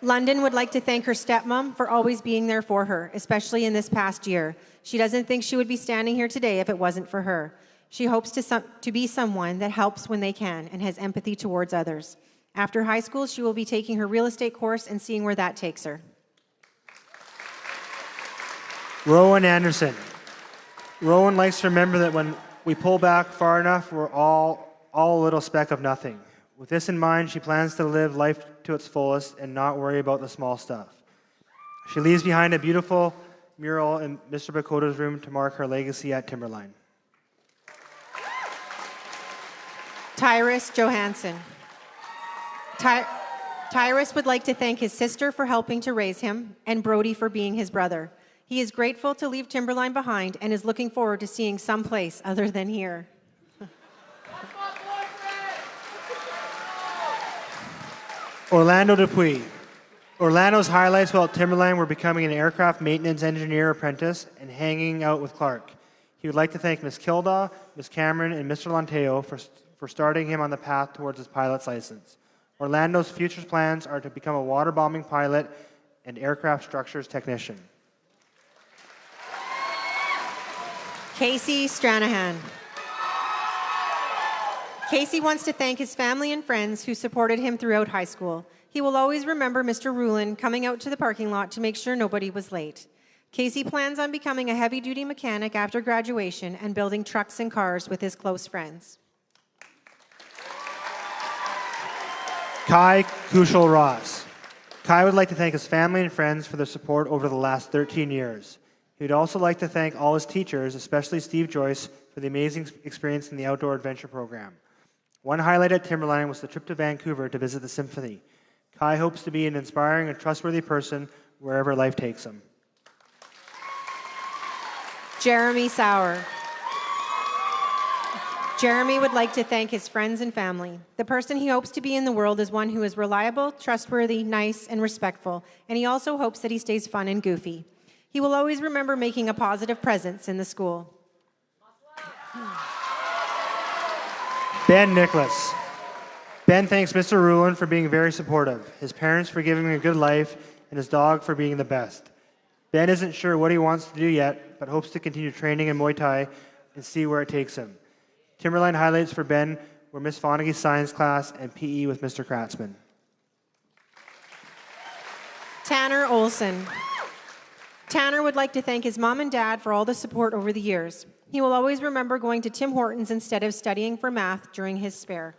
London would like to thank her stepmom for always being there for her, especially in this past year. She doesn't think she would be standing here today if it wasn't for her. She hopes to be someone that helps when they can and has empathy towards others. After high school, she will be taking her real estate course and seeing where that takes her. Rowan Anderson. Rowan likes to remember that when we pull back far enough, we're all a little speck of nothing. With this in mind, she plans to live life to its fullest and not worry about the small stuff. She leaves behind a beautiful mural in Mr. Bakota's room to mark her legacy at Timberline. Tyrus Johansson. Tyrus would like to thank his sister for helping to raise him and Brody for being his brother. He is grateful to leave Timberline behind and is looking forward to seeing someplace other than here. Orlando Dupuy. Orlando's highlights while at Timberline were becoming an aircraft maintenance engineer apprentice and hanging out with Clark. He would like to thank Ms. Kildaw, Ms. Cameron, and Mr. Lanteo for starting him on the path towards his pilot's license. Orlando's future plans are to become a water bombing pilot and aircraft structures technician. Casey Stranahan. Casey wants to thank his family and friends who supported him throughout high school. He will always remember Mr. Rulin coming out to the parking lot to make sure nobody was late. Casey plans on becoming a heavy-duty mechanic after graduation and building trucks and cars with his close friends. Kai Kushal Ross. Kai would like to thank his family and friends for their support over the last 13 years. He would also like to thank all his teachers, especially Steve Joyce, for the amazing experience in the outdoor adventure program. One highlight at Timberline was the trip to Vancouver to visit the Symphony. Kai hopes to be an inspiring and trustworthy person wherever life takes him. Jeremy Sauer. Jeremy would like to thank his friends and family. The person he hopes to be in the world is one who is reliable, trustworthy, nice, and respectful, and he also hopes that he stays fun and goofy. He will always remember making a positive presence in the school. Ben Nicholas. Ben thanks Mr. Rulin for being very supportive, his parents for giving him a good life, and his dog for being the best. Ben isn't sure what he wants to do yet, but hopes to continue training in Muay Thai and see where it takes him. Timberline highlights for Ben were Miss Fonagy's science class and PE with Mr. Kratzman. Tanner Olson. Tanner would like to thank his mom and dad for all the support over the years. He will always remember going to Tim Hortons instead of studying for math during his spare.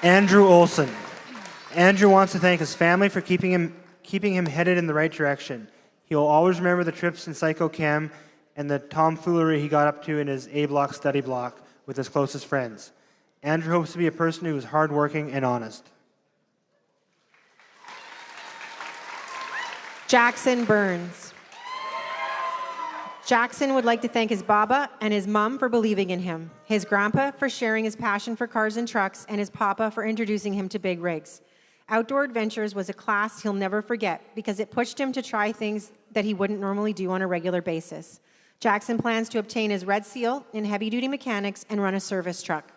Andrew Olson. Andrew wants to thank his family for keeping him headed in the right direction. He will always remember the trips in Psycho Chem and the tomfoolery he got up to in his A-block study block with his closest friends. Andrew hopes to be a person who is hardworking and honest. Jackson Burns. Jackson would like to thank his Baba and his mom for believing in him, his grandpa for sharing his passion for cars and trucks, and his papa for introducing him to big rigs. Outdoor Adventures was a class he'll never forget because it pushed him to try things that he wouldn't normally do on a regular basis. Jackson plans to obtain his Red Seal in heavy-duty mechanics and run a service truck.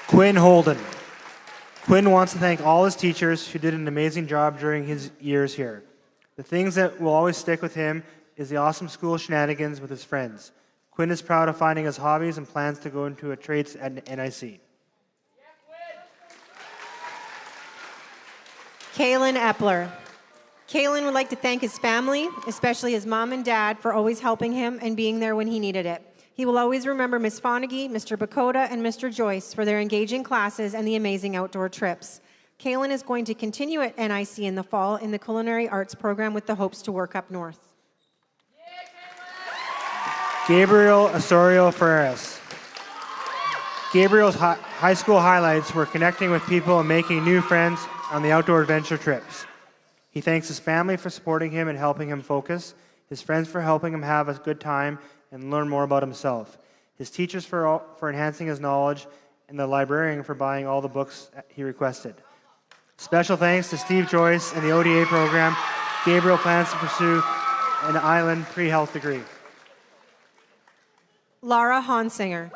Quinn Holden. Quinn wants to thank all his teachers who did an amazing job during his years here. The things that will always stick with him is the awesome school shenanigans with his friends. Quinn is proud of finding his hobbies and plans to go into a trades at NIC. Kaylin Epler. Kaylin would like to thank his family, especially his mom and dad, for always helping him and being there when he needed it. He will always remember Miss Fonagy, Mr. Bakota, and Mr. Joyce for their engaging classes and the amazing outdoor trips. Kaylin is going to continue at NIC in the fall in the Culinary Arts program with the hopes to work up north. Gabriel Osorio Ferreras. Gabriel's high school highlights were connecting with people and making new friends on the outdoor adventure trips. He thanks his family for supporting him and helping him focus, his friends for helping him have a good time and learn more about himself, his teachers for enhancing his knowledge, and the librarian for buying all the books he requested. Special thanks to Steve Joyce and the ODA program. Gabriel plans to pursue an island pre-health degree. Lara Honsinger.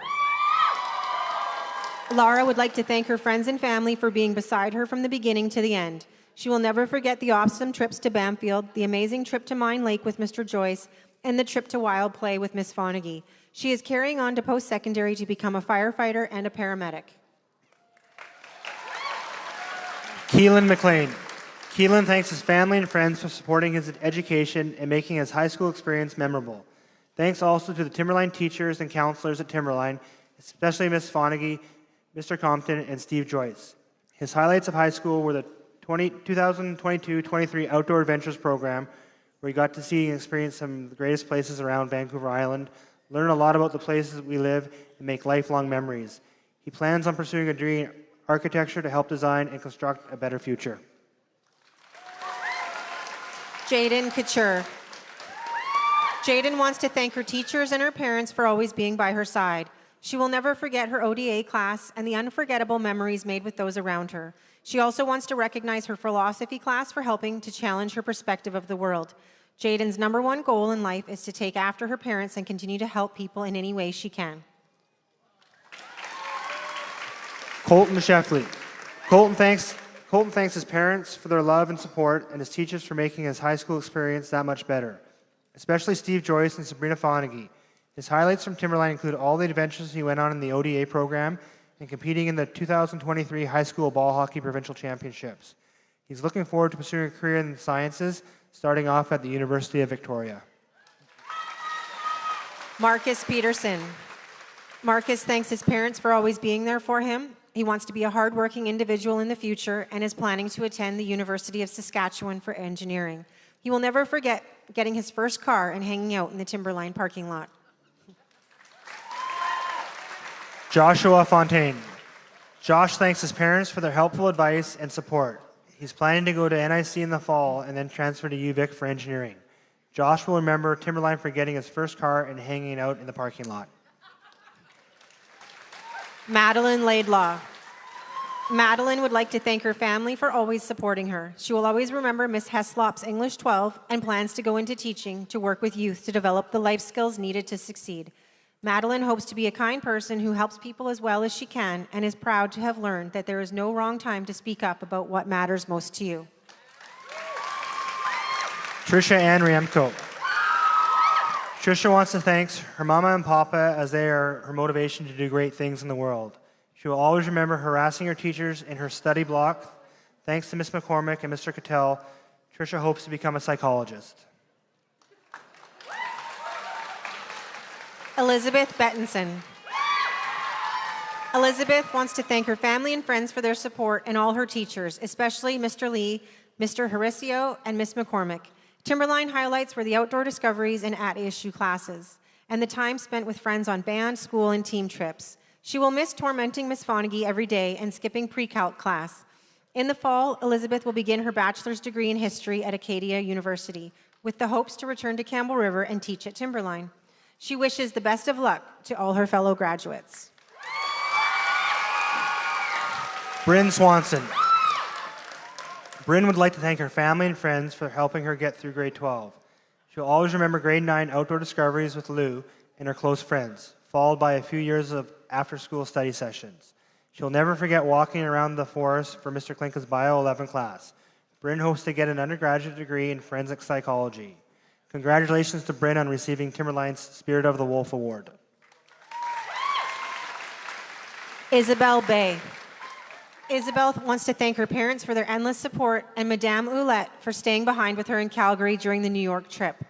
Lara would like to thank her friends and family for being beside her from the beginning to the end. She will never forget the awesome trips to Bamfield, the amazing trip to Mine Lake with Mr. Joyce, and the trip to Wild Play with Miss Fonagy. She is carrying on to post-secondary to become a firefighter and a paramedic. Keelan McLean. Keelan thanks his family and friends for supporting his education and making his high school experience memorable. Thanks also to the Timberline teachers and counselors at Timberline, especially Miss Fonagy, Mr. Compton, and Steve Joyce. His highlights of high school were the 2022-23 Outdoor Adventures program, where he got to see and experience some of the greatest places around Vancouver Island, learn a lot about the places we live, and make lifelong memories. He plans on pursuing a degree in architecture to help design and construct a better future. Jaden Couture. Jaden wants to thank her teachers and her parents for always being by her side. She will never forget her ODA class and the unforgettable memories made with those around her. She also wants to recognize her philosophy class for helping to challenge her perspective of the world. Jaden's #1 goal in life is to take after her parents and continue to help people in any way she can. Colton Sheffley. Colton thanks his parents for their love and support and his teachers for making his high school experience that much better, especially Steve Joyce and Sabrina Fonagy. His highlights from Timberline include all the adventures he went on in the ODA program and competing in the 2023 High School Ball Hockey Provincial Championships. He's looking forward to pursuing a career in the sciences, starting off at the University of Victoria. Marcus Peterson. Marcus thanks his parents for always being there for him. He wants to be a hardworking individual in the future and is planning to attend the University of Saskatchewan for engineering. He will never forget getting his first car and hanging out in the Timberline parking lot. Joshua Fontaine. Josh thanks his parents for their helpful advice and support. He's planning to go to NIC in the fall and then transfer to UVic for engineering. Josh will remember Timberline for getting his first car and hanging out in the parking lot. Madeline Laidlaw. Madeline would like to thank her family for always supporting her. She will always remember Miss Heslop's English 12 and plans to go into teaching to work with youth to develop the life skills needed to succeed. Madeline hopes to be a kind person who helps people as well as she can and is proud to have learned that there is no wrong time to speak up about what matters most to you. Trisha Ann Riemko. Trisha wants to thank her mama and papa as they are her motivation to do great things in the world. She will always remember harassing her teachers in her study block. Thanks to Ms. McCormick and Mr. Cattell, Trisha hopes to become a psychologist. Elizabeth Bettinson. Elizabeth wants to thank her family and friends for their support and all her teachers, especially Mr. Lee, Mr. Horacio, and Ms. McCormick. Timberline highlights were the outdoor discoveries and at-issue classes, and the time spent with friends on band, school, and team trips. She will miss tormenting Ms. Fonagy every day and skipping pre-calc class. In the fall, Elizabeth will begin her bachelor's degree in history at Acadia University, with the hopes to return to Campbell River and teach at Timberline. She wishes the best of luck to all her fellow graduates. Bryn Swanson. Bryn would like to thank her family and friends for helping her get through grade 12. She'll always remember grade 9 outdoor discoveries with Lou and her close friends, followed by a few years of after-school study sessions. She'll never forget walking around the forest for Mr. Klinka's Bio 11 class. Bryn hopes to get an undergraduate degree in forensic psychology. Congratulations to Bryn on receiving Timberline's Spirit of the Wolf Award. Isabel Bay. Isabel wants to thank her parents for their endless support and Madame Oulette for staying behind with her in Calgary during the New York trip.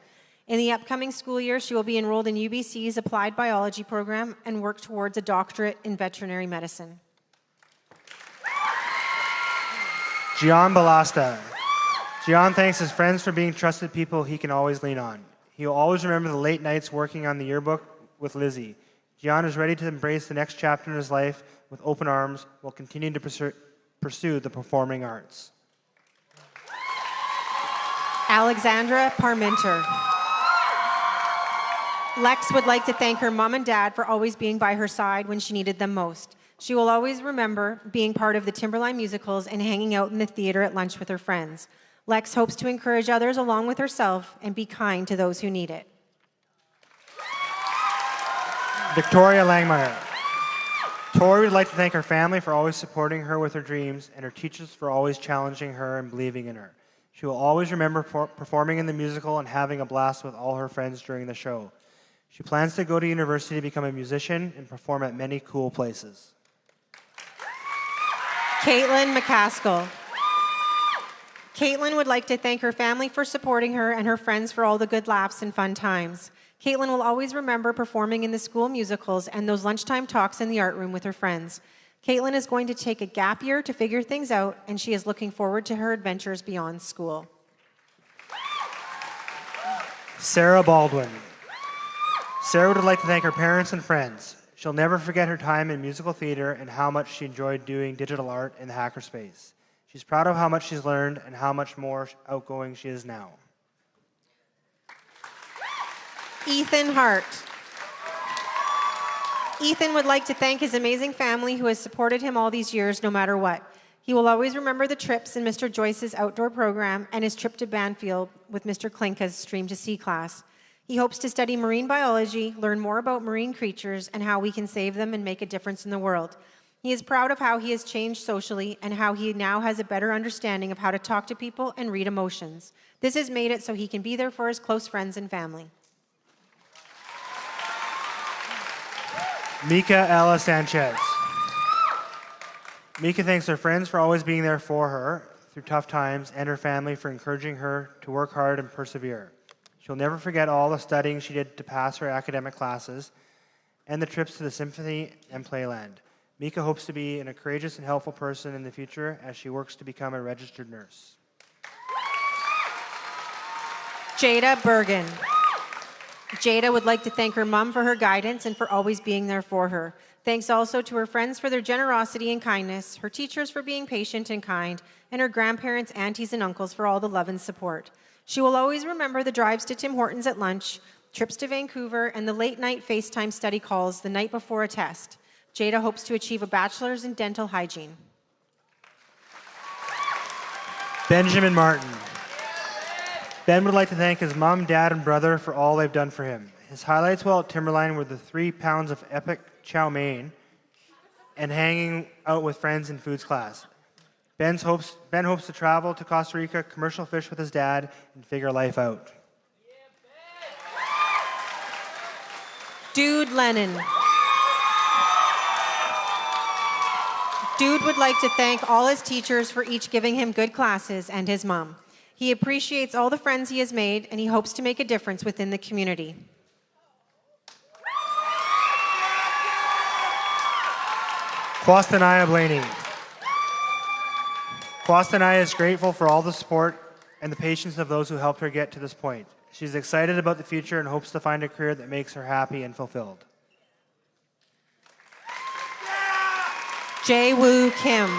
In the upcoming school year, she will be enrolled in UBC's Applied Biology program and work towards a doctorate in veterinary medicine. Gian Balasta. Gian thanks his friends for being trusted people he can always lean on. He will always remember the late nights working on the yearbook with Lizzie. Gian is ready to embrace the next chapter in his life with open arms while continuing to pursue the performing arts. Alexandra Parmenter. Lex would like to thank her mom and dad for always being by her side when she needed them most. She will always remember being part of the Timberline musicals and hanging out in the theater at lunch with her friends. Lex hopes to encourage others along with herself and be kind to those who need it. Victoria Langmeyer. Tori would like to thank her family for always supporting her with her dreams and her teachers for always challenging her and believing in her. She will always remember performing in the musical and having a blast with all her friends during the show. She plans to go to university to become a musician and perform at many cool places. Caitlin McCaskill. Caitlin would like to thank her family for supporting her and her friends for all the good laughs and fun times. Caitlin will always remember performing in the school musicals and those lunchtime talks in the art room with her friends. Caitlin is going to take a gap year to figure things out, and she is looking forward to her adventures beyond school. Sarah Baldwin. Sarah would like to thank her parents and friends. She'll never forget her time in musical theater and how much she enjoyed doing digital art in the hackerspace. She's proud of how much she's learned and how much more outgoing she is now. Ethan Hart. Ethan would like to thank his amazing family who has supported him all these years, no matter what. He will always remember the trips in Mr. Joyce's outdoor program and his trip to Banfield with Mr. Klinka's Stream to Sea class. He hopes to study marine biology, learn more about marine creatures and how we can save them and make a difference in the world. He is proud of how he has changed socially and how he now has a better understanding of how to talk to people and read emotions. This has made it so he can be there for his close friends and family. Mika Ella Sanchez. Mika thanks her friends for always being there for her through tough times and her family for encouraging her to work hard and persevere. She'll never forget all the studying she did to pass her academic classes and the trips to the symphony and playland. Mika hopes to be a courageous and helpful person in the future as she works to become a registered nurse. Jada Bergen. Jada would like to thank her mom for her guidance and for always being there for her. Thanks also to her friends for their generosity and kindness, her teachers for being patient and kind, and her grandparents, aunties, and uncles for all the love and support. She will always remember the drives to Tim Hortons at lunch, trips to Vancouver, and the late-night FaceTime study calls the night before a test. Jada hopes to achieve a bachelor's in dental hygiene. Benjamin Martin. Ben would like to thank his mom, dad, and brother for all they've done for him. His highlights while at Timberline were the 3 pounds of epic chow mein and hanging out with friends in foods class. Ben hopes to travel to Costa Rica, commercial fish with his dad, and figure life out. Dude Lennon. Dude would like to thank all his teachers for each giving him good classes and his mom. He appreciates all the friends he has made, and he hopes to make a difference within the community. Kwastanaya Blaney. Kwastanaya is grateful for all the support and the patience of those who helped her get to this point. She's excited about the future and hopes to find a career that makes her happy and fulfilled. Jae Woo Kim.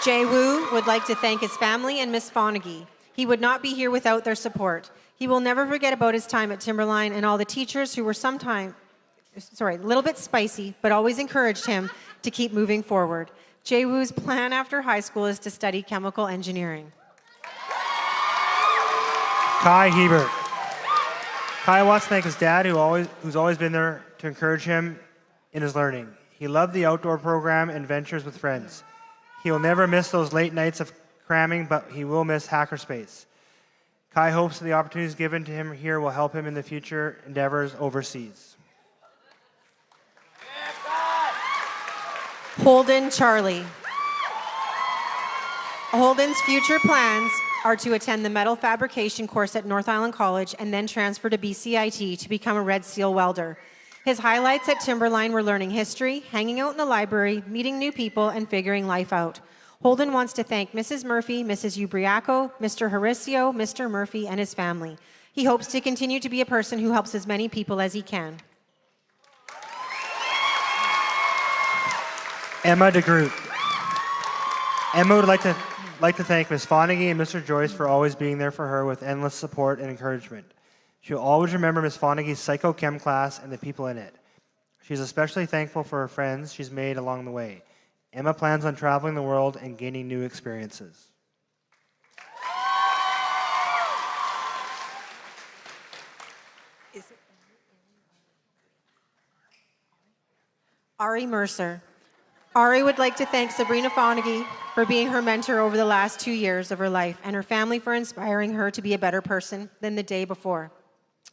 Jae Woo would like to thank his family and Miss Fonagy. He would not be here without their support. He will never forget about his time at Timberline and all the teachers who were a little bit spicy, but always encouraged him to keep moving forward. Jae Woo's plan after high school is to study chemical engineering. Kai Hebert. Kai wants to thank his dad, who's always been there to encourage him in his learning. He loved the outdoor program and ventures with friends. He will never miss those late nights of cramming, but he will miss hackerspace. Kai hopes that the opportunities given to him here will help him in the future endeavors overseas. Holden Charlie. Holden's future plans are to attend the metal fabrication course at North Island College and then transfer to BCIT to become a red seal welder. His highlights at Timberline were learning history, hanging out in the library, meeting new people, and figuring life out. Holden wants to thank Mrs. Murphy, Mrs. Ubriaco, Mr. Horacio, Mr. Murphy, and his family. He hopes to continue to be a person who helps as many people as he can. Emma DeGroot. Emma would like to thank Ms. Fonagy and Mr. Joyce for always being there for her with endless support and encouragement. She'll always remember Ms. Fonagy's psycho-chem class and the people in it. She's especially thankful for her friends she's made along the way. Emma plans on traveling the world and gaining new experiences. Ari Mercer. Ari would like to thank Sabrina Fonagy for being her mentor over the last 2 years of her life and her family for inspiring her to be a better person than the day before.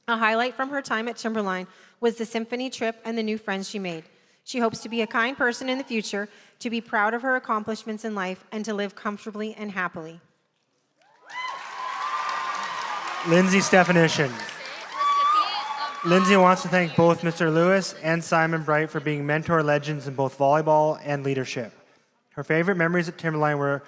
A highlight from her time at Timberline was the symphony trip and the new friends she made. She hopes to be a kind person in the future, to be proud of her accomplishments in life, and to live comfortably and happily. Lindsay Stefanishin. Lindsay wants to thank both Mr. Lewis and Simon Bright for being mentor legends in both volleyball and leadership. Her favorite memories at Timberline were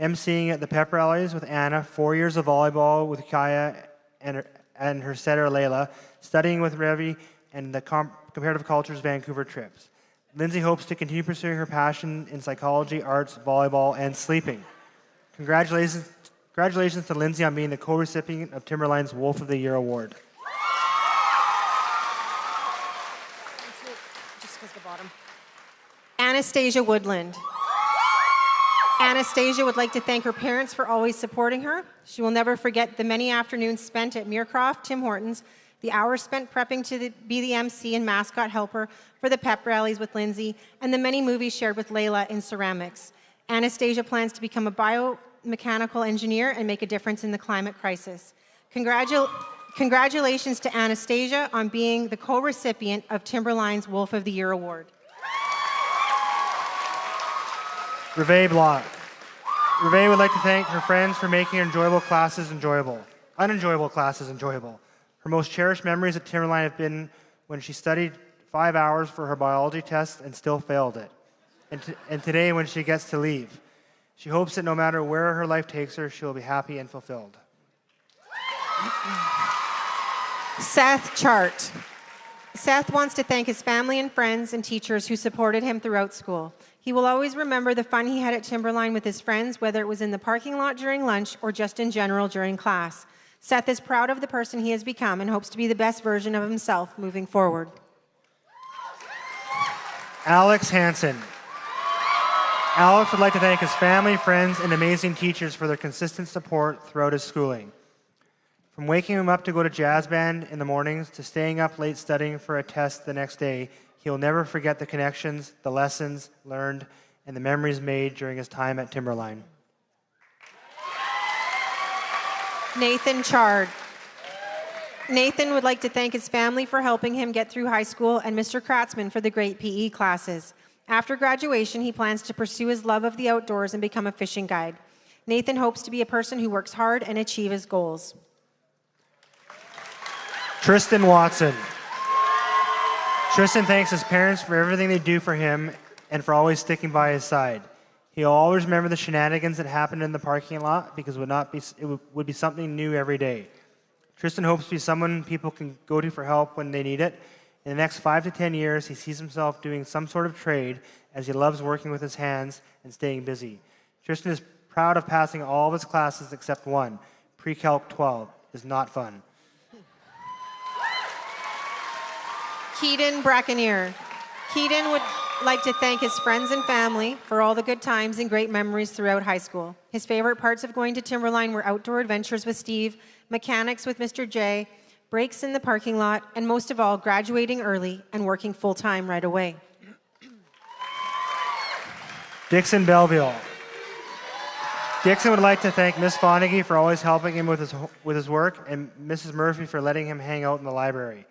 emceeing at the pep rallies with Anna, 4 years of volleyball with Kaya and her setter Layla, studying with Revi, and the Comparative Cultures Vancouver trips. Lindsay hopes to continue pursuing her passion in psychology, arts, volleyball, and sleeping. Congratulations to Lindsay on being the co-recipient of Timberline's Wolf of the Year Award. Just goes the bottom. Anastasia Woodland. Anastasia would like to thank her parents for always supporting her. She will never forget the many afternoons spent at Muircroft, Tim Hortons, the hours spent prepping to be the MC and mascot helper for the pep rallies with Lindsay, and the many movies shared with Layla in ceramics. Anastasia plans to become a biomechanical engineer and make a difference in the climate crisis. Congratulations to Anastasia on being the co-recipient of Timberline's Wolf of the Year Award. Reve Block. Reve would like to thank her friends for making her unenjoyable classes enjoyable. Her most cherished memories at Timberline have been when she studied 5 hours for her biology test and still failed it. And today when she gets to leave. She hopes that no matter where her life takes her, she will be happy and fulfilled. Seth Chart. Seth wants to thank his family and friends and teachers who supported him throughout school. He will always remember the fun he had at Timberline with his friends, whether it was in the parking lot during lunch or just in general during class. Seth is proud of the person he has become and hopes to be the best version of himself moving forward. Alex Hansen. Alex would like to thank his family, friends, and amazing teachers for their consistent support throughout his schooling. From waking him up to go to jazz band in the mornings to staying up late studying for a test the next day, he'll never forget the connections, the lessons learned, and the memories made during his time at Timberline. Nathan Chard. Nathan would like to thank his family for helping him get through high school and Mr. Kratzman for the great PE classes. After graduation, he plans to pursue his love of the outdoors and become a fishing guide. Nathan hopes to be a person who works hard and achieve his goals. Tristan Watson. Tristan thanks his parents for everything they do for him and for always sticking by his side. He'll always remember the shenanigans that happened in the parking lot because it would be something new every day. Tristan hopes to be someone people can go to for help when they need it. In the next 5 to 10 years, he sees himself doing some sort of trade as he loves working with his hands and staying busy. Tristan is proud of passing all of his classes except one. Pre-Calc 12 is not fun. Keaton Brackenier. Keaton would like to thank his friends and family for all the good times and great memories throughout high school. His favorite parts of going to Timberline were outdoor adventures with Steve, mechanics with Mr. J, breaks in the parking lot, and most of all, graduating early and working full-time right away. Dixon Belleville. Dixon would like to thank Miss Fonagy for always helping him with his work and Mrs. Murphy for letting him hang out in the library.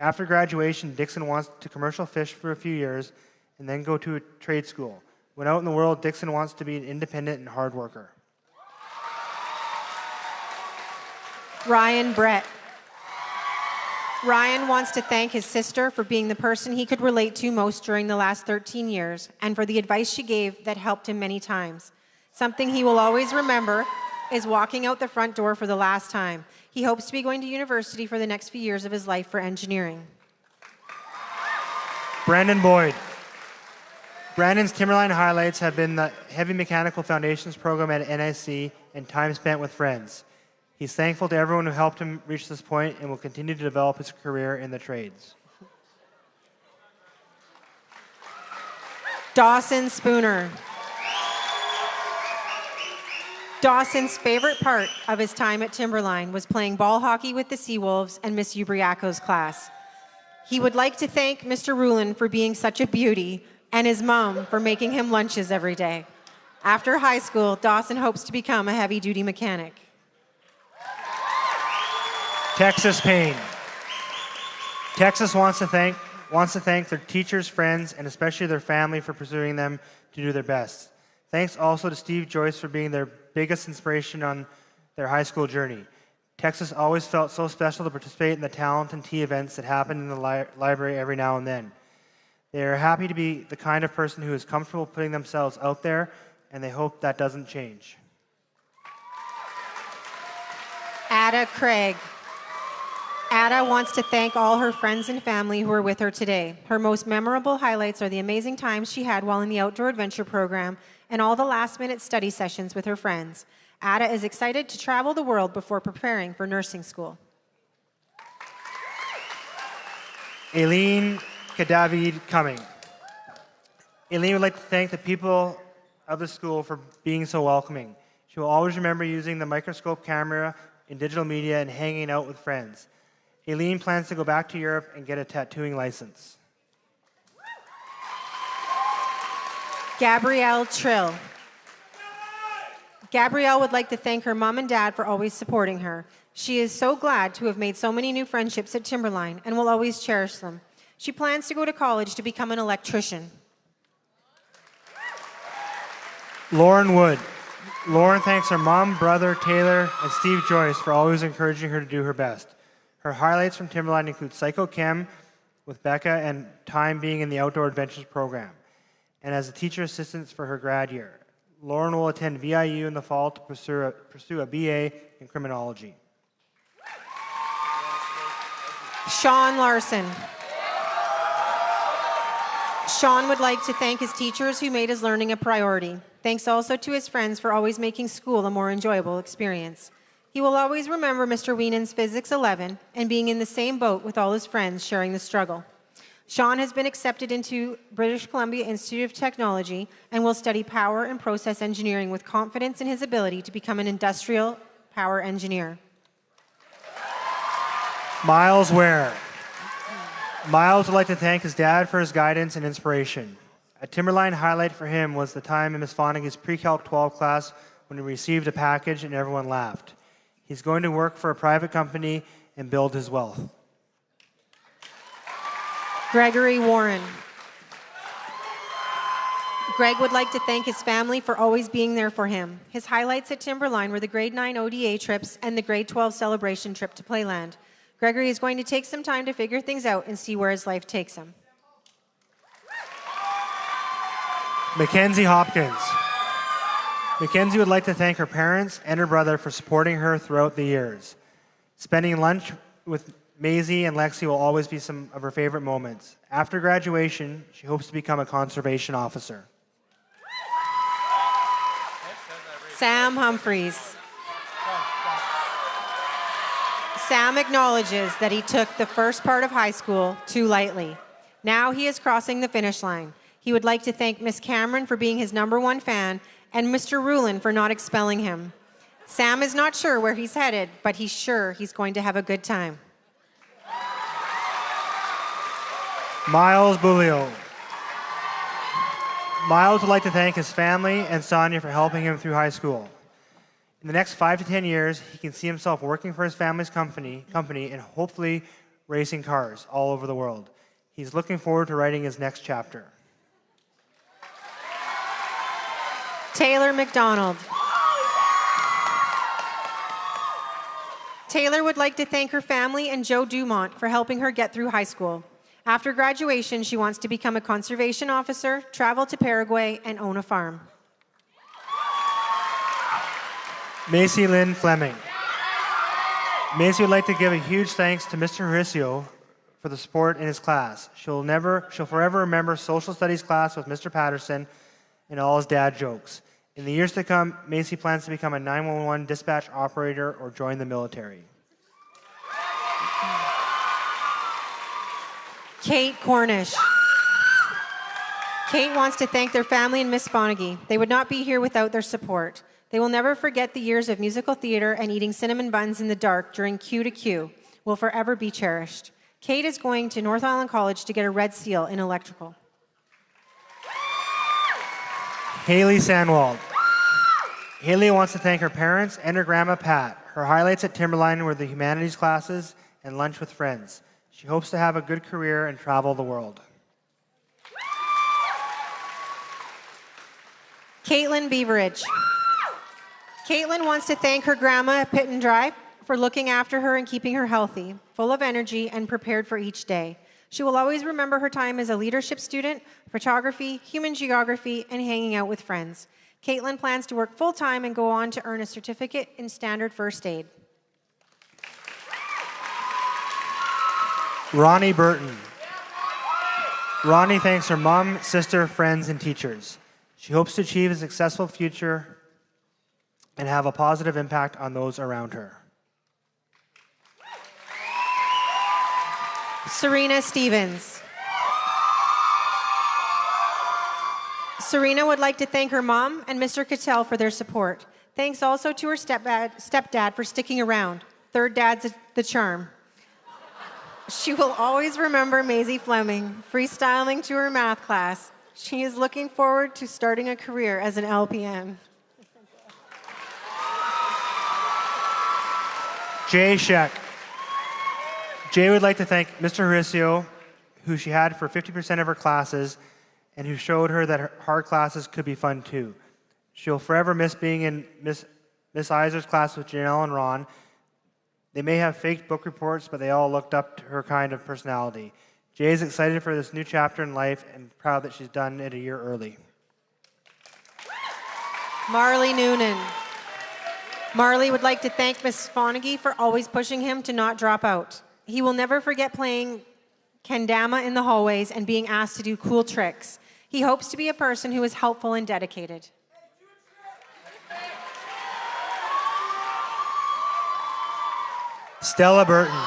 After graduation, Dixon wants to commercial fish for a few years and then go to a trade school. When out in the world, Dixon wants to be an independent and hard worker. Ryan Brett. Ryan wants to thank his sister for being the person he could relate to most during the last 13 years and for the advice she gave that helped him many times. Something he will always remember is walking out the front door for the last time. He hopes to be going to university for the next few years of his life for engineering. Brandon Boyd. Brandon's Timberline highlights have been the Heavy Mechanical Foundations program at NIC and time spent with friends. He's thankful to everyone who helped him reach this point and will continue to develop his career in the trades. Dawson Spooner. Dawson's favorite part of his time at Timberline was playing ball hockey with the Seawolves and Miss Ubriaco's class. He would like to thank Mr. Rulin for being such a beauty and his mom for making him lunches every day. After high school, Dawson hopes to become a heavy-duty mechanic. Texas Payne. Texas wants to thank their teachers, friends, and especially their family for pursuing them to do their best. Thanks also to Steve Joyce for being their biggest inspiration on their high school journey. Texas always felt so special to participate in the talent and tea events that happen in the library every now and then. They are happy to be the kind of person who is comfortable putting themselves out there, and they hope that doesn't change. Ada Craig. Ada wants to thank all her friends and family who are with her today. Her most memorable highlights are the amazing times she had while in the outdoor adventure program and all the last-minute study sessions with her friends. Ada is excited to travel the world before preparing for nursing school. Aileen Kadavid Cumming. Aileen would like to thank the people of the school for being so welcoming. She will always remember using the microscope camera in digital media and hanging out with friends. Aileen plans to go back to Europe and get a tattooing license. Gabrielle Trill. Gabrielle would like to thank her mom and dad for always supporting her. She is so glad to have made so many new friendships at Timberline and will always cherish them. She plans to go to college to become an electrician. Lauren Wood. Lauren thanks her mom, brother, Taylor, and Steve Joyce for always encouraging her to do her best. Her highlights from Timberline include Psycho Chem with Becca and time being in the Outdoor Adventures program, and as a teacher assistant for her grad year. Lauren will attend VIU in the fall to pursue a BA in criminology. Sean Larson. Sean would like to thank his teachers who made his learning a priority. Thanks also to his friends for always making school a more enjoyable experience. He will always remember Mr. Weenan's Physics 11 and being in the same boat with all his friends sharing the struggle. Sean has been accepted into British Columbia Institute of Technology and will study power and process engineering with confidence in his ability to become an industrial power engineer. Miles Ware. Miles would like to thank his dad for his guidance and inspiration. A Timberline highlight for him was the time in Ms. Fonig's pre-calc 12 class when he received a package and everyone laughed. He's going to work for a private company and build his wealth. Gregory Warren. Greg would like to thank his family for always being there for him. His highlights at Timberline were the grade 9 ODA trips and the grade 12 celebration trip to Playland. Gregory is going to take some time to figure things out and see where his life takes him. Mackenzie Hopkins. Mackenzie would like to thank her parents and her brother for supporting her throughout the years. Spending lunch with Maisie and Lexi will always be some of her favorite moments. After graduation, she hopes to become a conservation officer. Sam Humphreys. Sam acknowledges that he took the first part of high school too lightly. Now he is crossing the finish line. He would like to thank Miss Cameron for being his #1 fan and Mr. Rulin for not expelling him. Sam is not sure where he's headed, but he's sure he's going to have a good time. Miles Bulio. Miles would like to thank his family and Sonia for helping him through high school. In the next 5 to 10 years, he can see himself working for his family's company and hopefully racing cars all over the world. He's looking forward to writing his next chapter. Taylor McDonald. Taylor would like to thank her family and Joe Dumont for helping her get through high school. After graduation, she wants to become a conservation officer, travel to Paraguay, and own a farm. Macy Lynn Fleming. Macy would like to give a huge thanks to Mr. Horacio for the support in his class. She'll forever remember social studies class with Mr. Patterson and all his dad jokes. In the years to come, Macy plans to become a 911 dispatch operator or join the military. Kate Cornish. Kate wants to thank their family and Miss Fonagy. They would not be here without their support. They will never forget the years of musical theater and eating cinnamon buns in the dark during Q to Q. Will forever be cherished. Kate is going to North Island College to get a red seal in electrical. Haley Sandwald. Haley wants to thank her parents and her grandma Pat. Her highlights at Timberline were the humanities classes and lunch with friends. She hopes to have a good career and travel the world. Caitlin Beveridge. Caitlin wants to thank her grandma at Pit and Dry for looking after her and keeping her healthy, full of energy, and prepared for each day. She will always remember her time as a leadership student, photography, human geography, and hanging out with friends. Caitlin plans to work full-time and go on to earn a certificate in standard first aid. Ronnie Burton. Ronnie thanks her mom, sister, friends, and teachers. She hopes to achieve a successful future and have a positive impact on those around her. Serena Stevens. Serena would like to thank her mom and Mr. Cattell for their support. Thanks also to her stepdad for sticking around. Third dad's the charm. She will always remember Maisie Fleming, freestyling to her math class. She is looking forward to starting a career as an LPN. Jay Sheck. Jay would like to thank Mr. Horacio, who she had for 50% of her classes, and who showed her that her hard classes could be fun too. She'll forever miss being in Miss Iser's class with Janelle and Ron. They may have faked book reports, but they all looked up to her kind of personality. Jay is excited for this new chapter in life and proud that she's done it a year early. Marley Noonan. Marley would like to thank Miss Fonagy for always pushing him to not drop out. He will never forget playing kendama in the hallways and being asked to do cool tricks. He hopes to be a person who is helpful and dedicated. Stella Burton.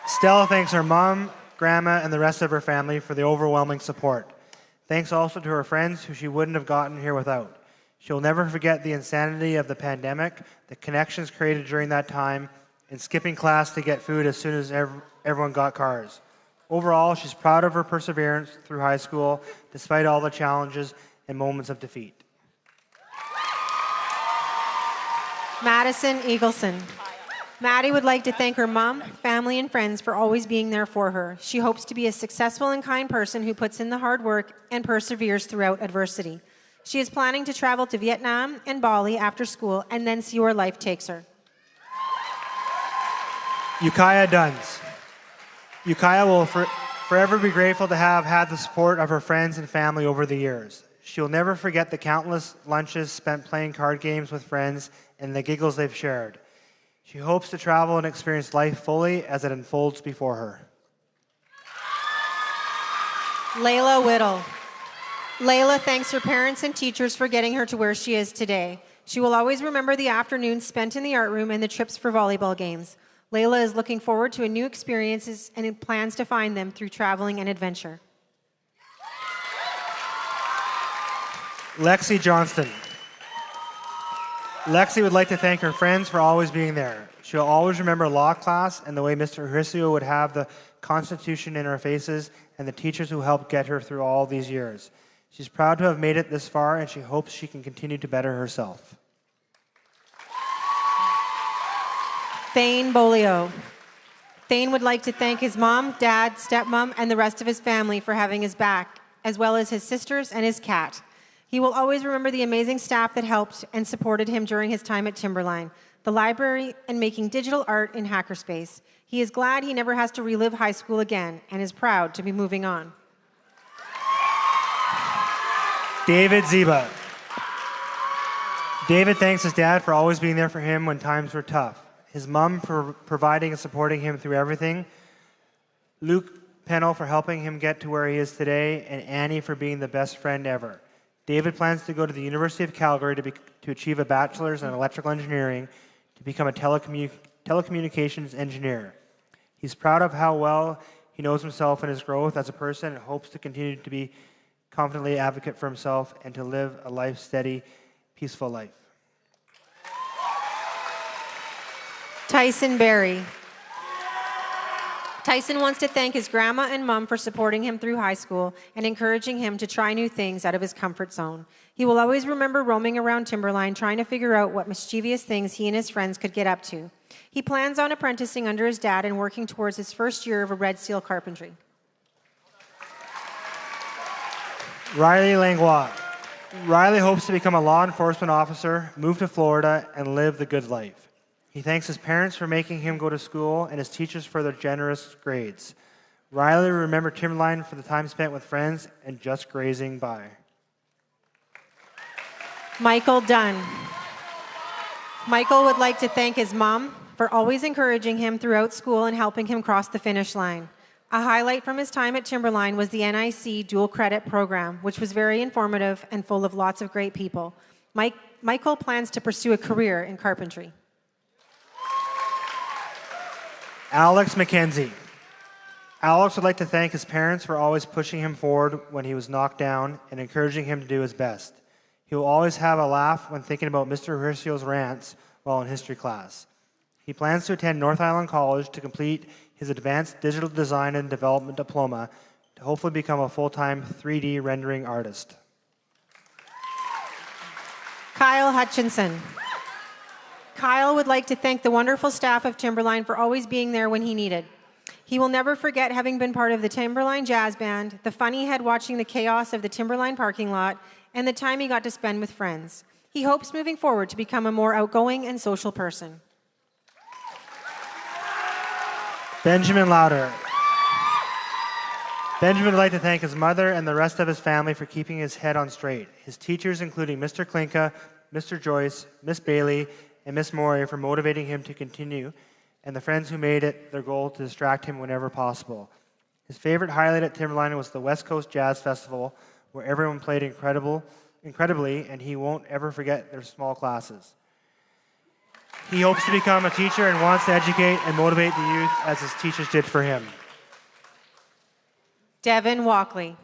Stella thanks her mom, grandma, and the rest of her family for the overwhelming support. Thanks also to her friends who she wouldn't have gotten here without. She'll never forget the insanity of the pandemic, the connections created during that time, and skipping class to get food as soon as everyone got cars. Overall, she's proud of her perseverance through high school, despite all the challenges and moments of defeat. Madison Eagleson. Maddie would like to thank her mom, family, and friends for always being there for her. She hopes to be a successful and kind person who puts in the hard work and perseveres throughout adversity. She is planning to travel to Vietnam and Bali after school and then see where life takes her. Ukiah Duns. Ukiah will forever be grateful to have had the support of her friends and family over the years. She'll never forget the countless lunches spent playing card games with friends and the giggles they've shared. She hopes to travel and experience life fully as it unfolds before her. Layla Whittle. Layla thanks her parents and teachers for getting her to where she is today. She will always remember the afternoons spent in the art room and the trips for volleyball games. Layla is looking forward to new experiences and plans to find them through traveling and adventure. Lexi Johnston. Lexi would like to thank her friends for always being there. She'll always remember law class and the way Mr. Horacio would have the Constitution in her faces and the teachers who helped get her through all these years. She's proud to have made it this far, and she hopes she can continue to better herself. Thane Bolio. Thane would like to thank his mom, dad, stepmom, and the rest of his family for having his back, as well as his sisters and his cat. He will always remember the amazing staff that helped and supported him during his time at Timberline, the library, and making digital art in hackerspace. He is glad he never has to relive high school again and is proud to be moving on. David Ziba. David thanks his dad for always being there for him when times were tough, his mom for providing and supporting him through everything, Luke Pennell for helping him get to where he is today, and Annie for being the best friend ever. David plans to go to the University of Calgary to achieve a bachelor's in electrical engineering to become a telecommunications engineer. He's proud of how well he knows himself and his growth as a person and hopes to continue to be confidently advocate for himself and to live a steady, peaceful life. Tyson Berry. Tyson wants to thank his grandma and mom for supporting him through high school and encouraging him to try new things out of his comfort zone. He will always remember roaming around Timberline trying to figure out what mischievous things he and his friends could get up to. He plans on apprenticing under his dad and working towards his first year of a red steel carpentry. Riley Langlois. Riley hopes to become a law enforcement officer, move to Florida, and live the good life. He thanks his parents for making him go to school and his teachers for their generous grades. Riley will remember Timberline for the time spent with friends and just grazing by. Michael Dunn. Michael would like to thank his mom, for always encouraging him throughout school and helping him cross the finish line. A highlight from his time at Timberline was the NIC dual credit program, which was very informative and full of lots of great people. Michael plans to pursue a career in carpentry. Alex McKenzie. Alex would like to thank his parents for always pushing him forward when he was knocked down and encouraging him to do his best. He will always have a laugh when thinking about Mr. Hirschio's rants while in history class. He plans to attend North Island College to complete his Advanced Digital Design and Development Diploma to hopefully become a full-time 3D rendering artist. Kyle Hutchinson. Kyle would like to thank the wonderful staff of Timberline for always being there when he needed. He will never forget having been part of the Timberline Jazz Band, the fun he had watching the chaos of the Timberline parking lot, and the time he got to spend with friends. He hopes moving forward to become a more outgoing and social person. Benjamin Lauder. Benjamin would like to thank his mother and the rest of his family for keeping his head on straight. His teachers, including Mr. Klinka, Mr. Joyce, Miss Bailey, and Miss Morey, for motivating him to continue, and the friends who made it their goal to distract him whenever possible. His favorite highlight at Timberline was the West Coast Jazz Festival, where everyone played incredibly, and he won't ever forget their small classes. He hopes to become a teacher and wants to educate and motivate the youth as his teachers did for him. Devin Walkley.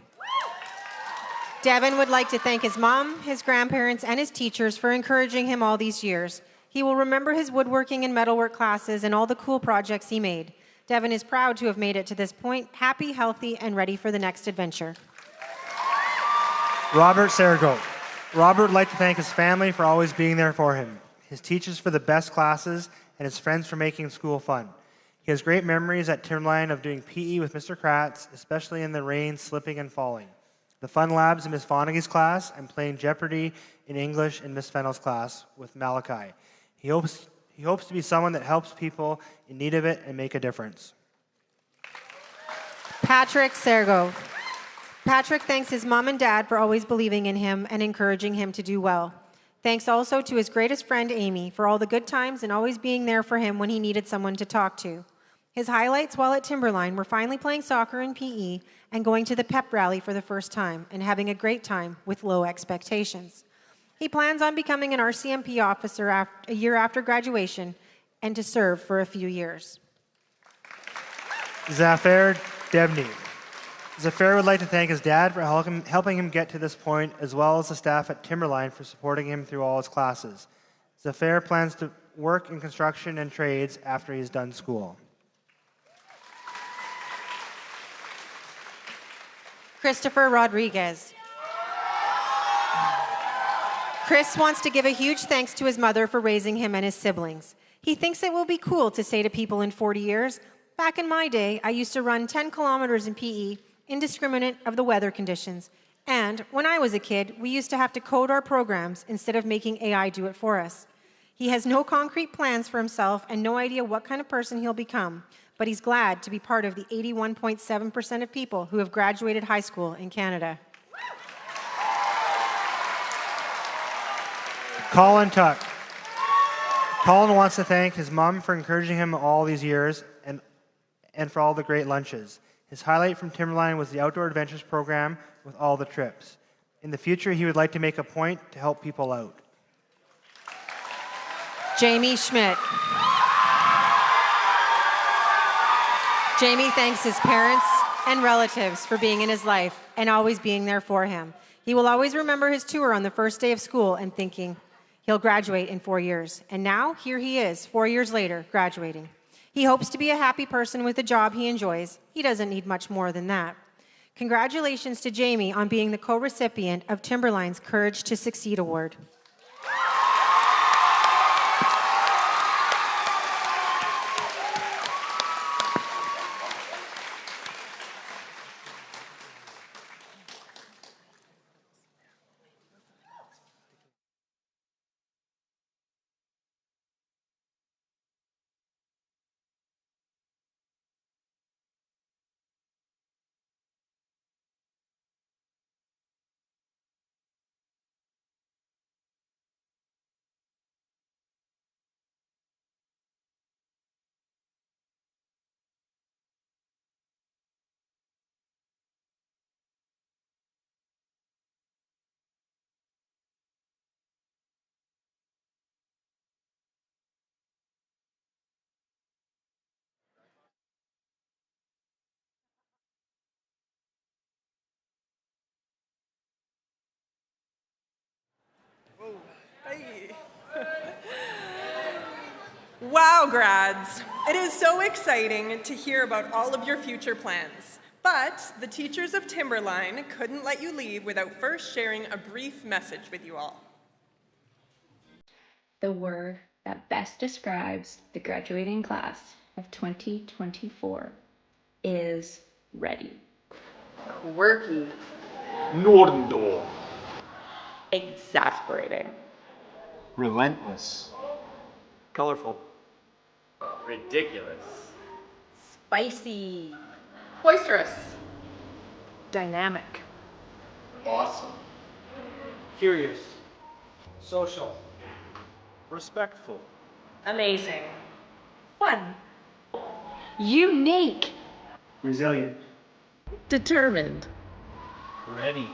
Devin would like to thank his mom, his grandparents, and his teachers for encouraging him all these years. He will remember his woodworking and metalwork classes and all the cool projects he made. Devin is proud to have made it to this point, happy, healthy, and ready for the next adventure. Robert Sergo. Robert would like to thank his family for always being there for him, his teachers for the best classes, and his friends for making school fun. He has great memories at Timberline of doing PE with Mr. Kratz, especially in the rain, slipping and falling, the fun labs in Miss Vonnegue's class, and playing Jeopardy in English in Miss Fennell's class with Malachi. He hopes to be someone that helps people in need of it and make a difference. Patrick Sergo. Patrick thanks his mom and dad for always believing in him and encouraging him to do well. Thanks also to his greatest friend, Amy, for all the good times and always being there for him when he needed someone to talk to. His highlights while at Timberline were finally playing soccer and PE and going to the pep rally for the first time and having a great time with low expectations. He plans on becoming an RCMP officer a year after graduation and to serve for a few years. Zafer Debney. Zafer would like to thank his dad for helping him get to this point, as well as the staff at Timberline for supporting him through all his classes. Zafer plans to work in construction and trades after he's done school. Christopher Rodriguez. Chris wants to give a huge thanks to his mother for raising him and his siblings. He thinks it will be cool to say to people in 40 years, "Back in my day, I used to run 10 kilometers in PE, indiscriminate of the weather conditions. And when I was a kid, we used to have to code our programs instead of making AI do it for us." He has no concrete plans for himself and no idea what kind of person he'll become, but he's glad to be part of the 81.7% of people who have graduated high school in Canada. Colin Tuck. Colin wants to thank his mom for encouraging him all these years and for all the great lunches. His highlight from Timberline was the Outdoor Adventures program with all the trips. In the future, he would like to make a point to help people out. Jamie Schmidt. Jamie thanks his parents and relatives for being in his life and always being there for him. He will always remember his tour on the first day of school and thinking he'll graduate in 4 years. And now, here he is, 4 years later, graduating. He hopes to be a happy person with a job he enjoys. He doesn't need much more than that. Congratulations to Jamie on being the co-recipient of Timberline's Courage to Succeed Award. Wow, grads. It is so exciting to hear about all of your future plans. But the teachers of Timberline couldn't let you leave without first sharing a brief message with you all. The word that best describes the graduating class of 2024 is ready. Quirky. Nordendorf. Exasperating. Relentless. Colorful. Ridiculous. Spicy. Boisterous. Dynamic. Awesome. Curious. Social. Respectful. Amazing. Fun. Unique. Resilient. Determined. Ready.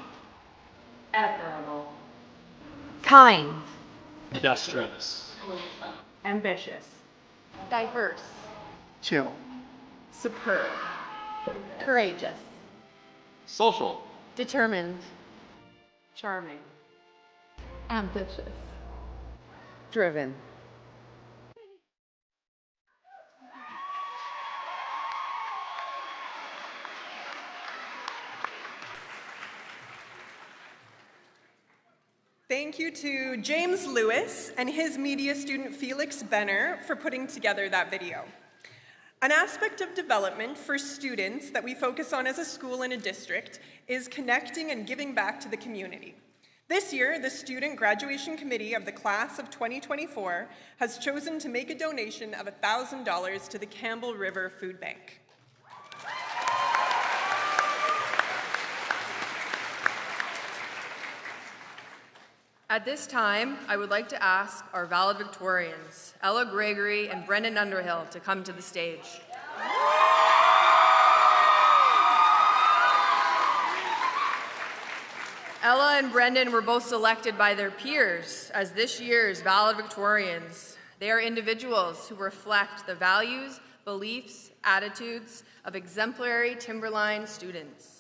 Admirable. Kind. Industrious. Ambitious. Diverse. Chill. Superb. Courageous. Social. Determined. Charming. Ambitious. Driven. Thank you to James Lewis and his media student Felix Benner for putting together that video. An aspect of development for students that we focus on as a school and a district is connecting and giving back to the community. This year, the Student Graduation Committee of the Class of 2024 has chosen to make a donation of $1,000 to the Campbell River Food Bank. At this time, I would like to ask our valedictorians, Ella Gregory and Brendan Underhill, to come to the stage. Ella and Brendan were both selected by their peers as this year's valedictorians. They are individuals who reflect the values, beliefs, attitudes of exemplary Timberline students.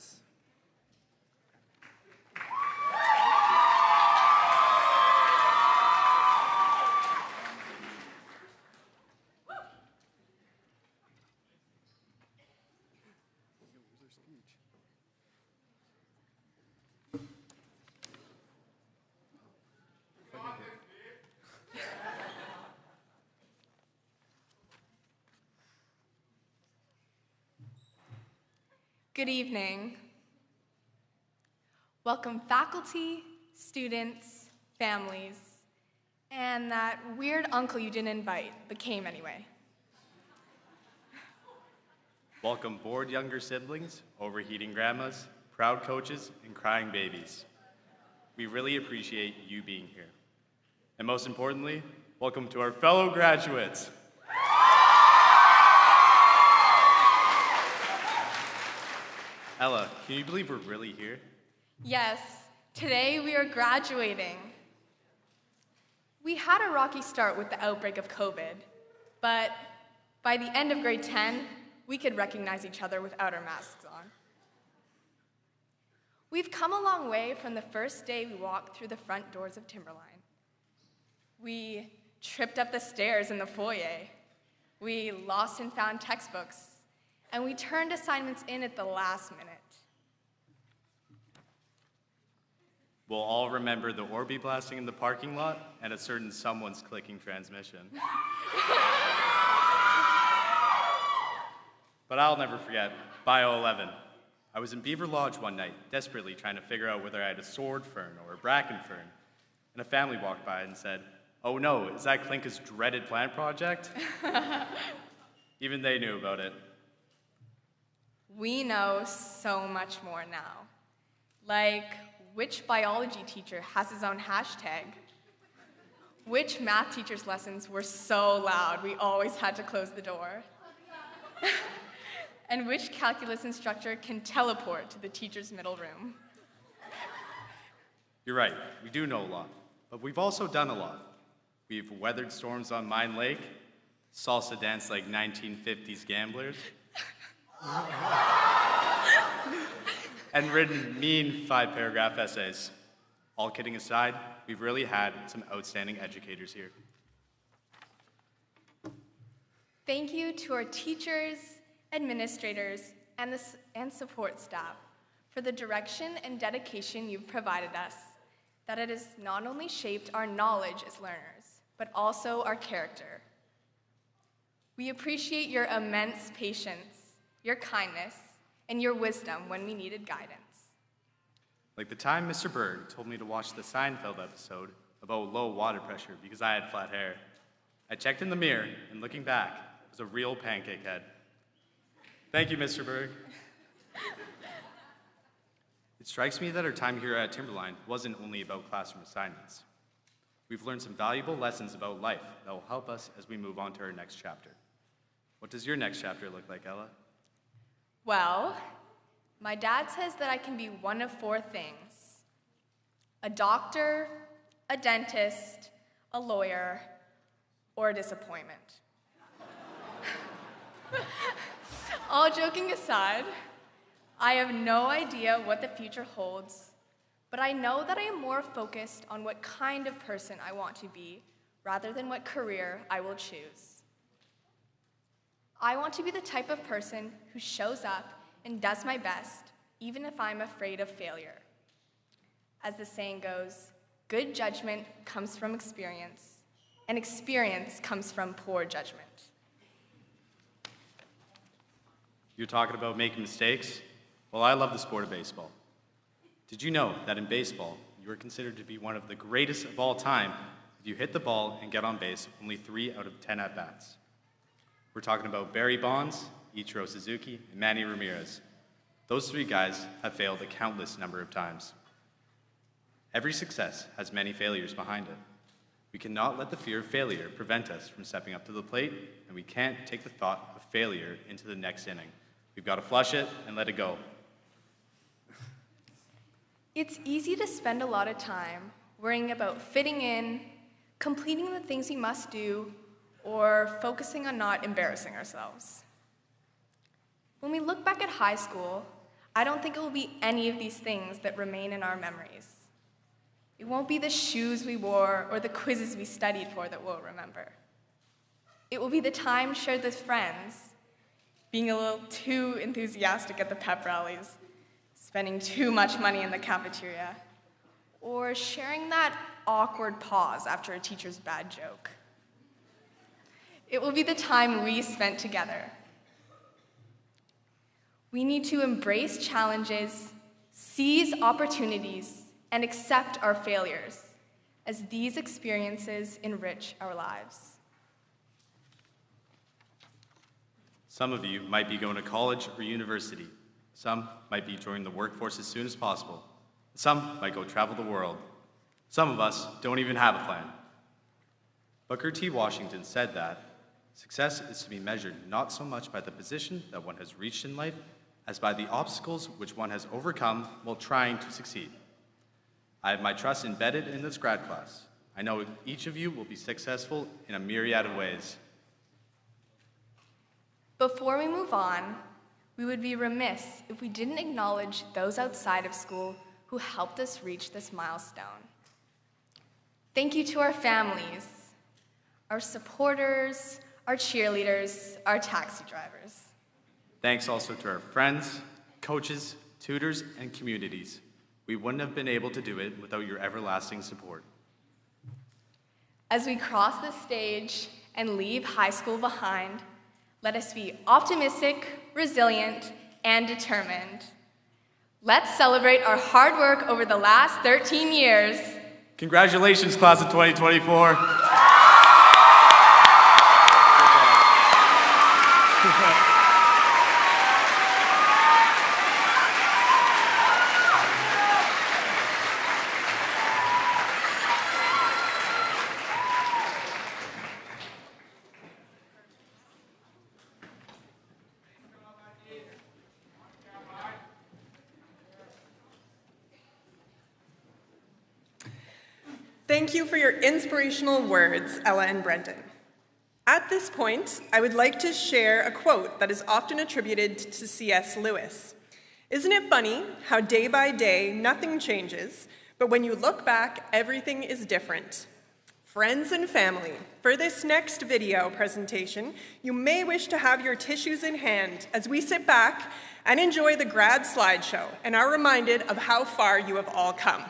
Good evening. Welcome faculty, students, families, and that weird uncle you didn't invite, but came anyway. Welcome bored younger siblings, overheating grandmas, proud coaches, and crying babies. We really appreciate you being here. And most importantly, welcome to our fellow graduates. Ella, can you believe we're really here? Yes, today we are graduating. We had a rocky start with the outbreak of COVID, but by the end of grade 10, we could recognize each other without our masks on. We've come a long way from the first day we walked through the front doors of Timberline. We tripped up the stairs in the foyer. We lost and found textbooks, and we turned assignments in at the last minute. We'll all remember the Orby blasting in the parking lot and a certain someone's clicking transmission. But I'll never forget Bio 11. I was in Beaver Lodge one night, desperately trying to figure out whether I had a sword fern or a bracken fern, and a family walked by and said, "Oh no, is that Klinka's dreaded plant project?" Even they knew about it. We know so much more now. Like, which biology teacher has his own hashtag? Which math teacher's lessons were so loud we always had to close the door? And which calculus instructor can teleport to the teacher's middle room? You're right, we do know a lot, but we've also done a lot. We've weathered storms on Mine Lake, salsa danced like 1950s gamblers, and written mean 5-paragraph essays. All kidding aside, we've really had some outstanding educators here. Thank you to our teachers, administrators, and support staff for the direction and dedication you've provided us, that it has not only shaped our knowledge as learners, but also our character. We appreciate your immense patience, your kindness, and your wisdom when we needed guidance. Like the time Mr. Berg told me to watch the Seinfeld episode about low water pressure because I had flat hair. I checked in the mirror, and looking back, it was a real pancake head. Thank you, Mr. Berg. It strikes me that our time here at Timberline wasn't only about classroom assignments. We've learned some valuable lessons about life that will help us as we move on to our next chapter. What does your next chapter look like, Ella? Well, my dad says that I can be one of 4 things: a doctor, a dentist, a lawyer, or a disappointment. All joking aside, I have no idea what the future holds, but I know that I am more focused on what kind of person I want to be rather than what career I will choose. I want to be the type of person who shows up and does my best, even if I'm afraid of failure. As the saying goes, good judgment comes from experience, and experience comes from poor judgment. You're talking about making mistakes? Well, I love the sport of baseball. Did you know that in baseball, you are considered to be one of the greatest of all time if you hit the ball and get on base only 3 out of 10 at-bats? We're talking about Barry Bonds, Ichiro Suzuki, and Manny Ramirez. Those 3 guys have failed a countless number of times. Every success has many failures behind it. We cannot let the fear of failure prevent us from stepping up to the plate, and we can't take the thought of failure into the next inning. We've got to flush it and let it go. It's easy to spend a lot of time worrying about fitting in, completing the things we must do, or focusing on not embarrassing ourselves. When we look back at high school, I don't think it will be any of these things that remain in our memories. It won't be the shoes we wore or the quizzes we studied for that we'll remember. It will be the time shared with friends, being a little too enthusiastic at the pep rallies, spending too much money in the cafeteria, or sharing that awkward pause after a teacher's bad joke. It will be the time we spent together. We need to embrace challenges, seize opportunities, and accept our failures, as these experiences enrich our lives. Some of you might be going to college or university. Some might be joining the workforce as soon as possible. Some might go travel the world. Some of us don't even have a plan. Booker T. Washington said that success is to be measured not so much by the position that one has reached in life as by the obstacles which one has overcome while trying to succeed. I have my trust embedded in this grad class. I know each of you will be successful in a myriad of ways. Before we move on, we would be remiss if we didn't acknowledge those outside of school who helped us reach this milestone. Thank you to our families, our supporters, our cheerleaders, our taxi drivers. Thanks also to our friends, coaches, tutors, and communities. We wouldn't have been able to do it without your everlasting support. As we cross the stage and leave high school behind, let us be optimistic, resilient, and determined. Let's celebrate our hard work over the last 13 years. Congratulations, class of 2024. Thank you for your inspirational words, Ella and Brendan. At this point, I would like to share a quote that is often attributed to C.S. Lewis. Isn't it funny how day by day nothing changes, but when you look back, everything is different? Friends and family, for this next video presentation, you may wish to have your tissues in hand as we sit back and enjoy the grad slideshow and are reminded of how far you have all come.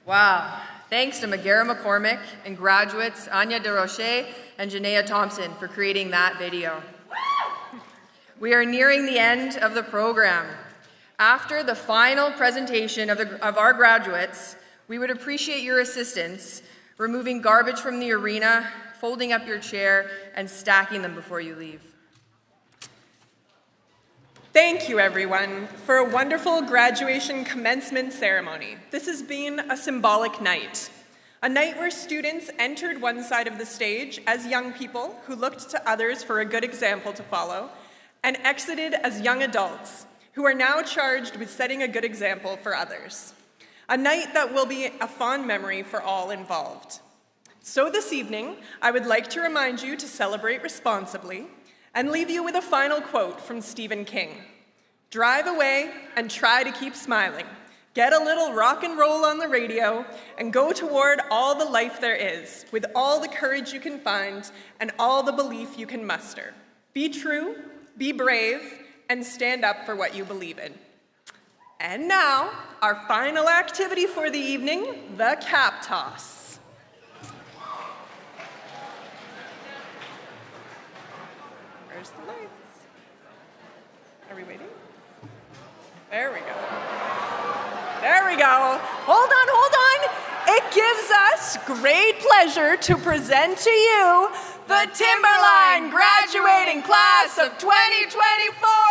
Wow. Thanks to Megara McCormick and graduates Anya DeRoche and Janaea Thompson for creating that video. We are nearing the end of the program. After the final presentation of our graduates, we would appreciate your assistance removing garbage from the arena, folding up your chair, and stacking them before you leave. Thank you, everyone, for a wonderful graduation commencement ceremony. This has been a symbolic night, a night where students entered one side of the stage as young people who looked to others for a good example to follow, and exited as young adults who are now charged with setting a good example for others. A night that will be a fond memory for all involved. So this evening, I would like to remind you to celebrate responsibly and leave you with a final quote from Stephen King. Drive away and try to keep smiling. Get a little rock and roll on the radio and go toward all the life there is with all the courage you can find and all the belief you can muster. Be true, be brave, and stand up for what you believe in. And now, our final activity for the evening, the cap toss. Where's the lights? Are we waiting? There we go. There we go. Hold on, hold on. It gives us great pleasure to present to you the Timberline graduating class of 2024.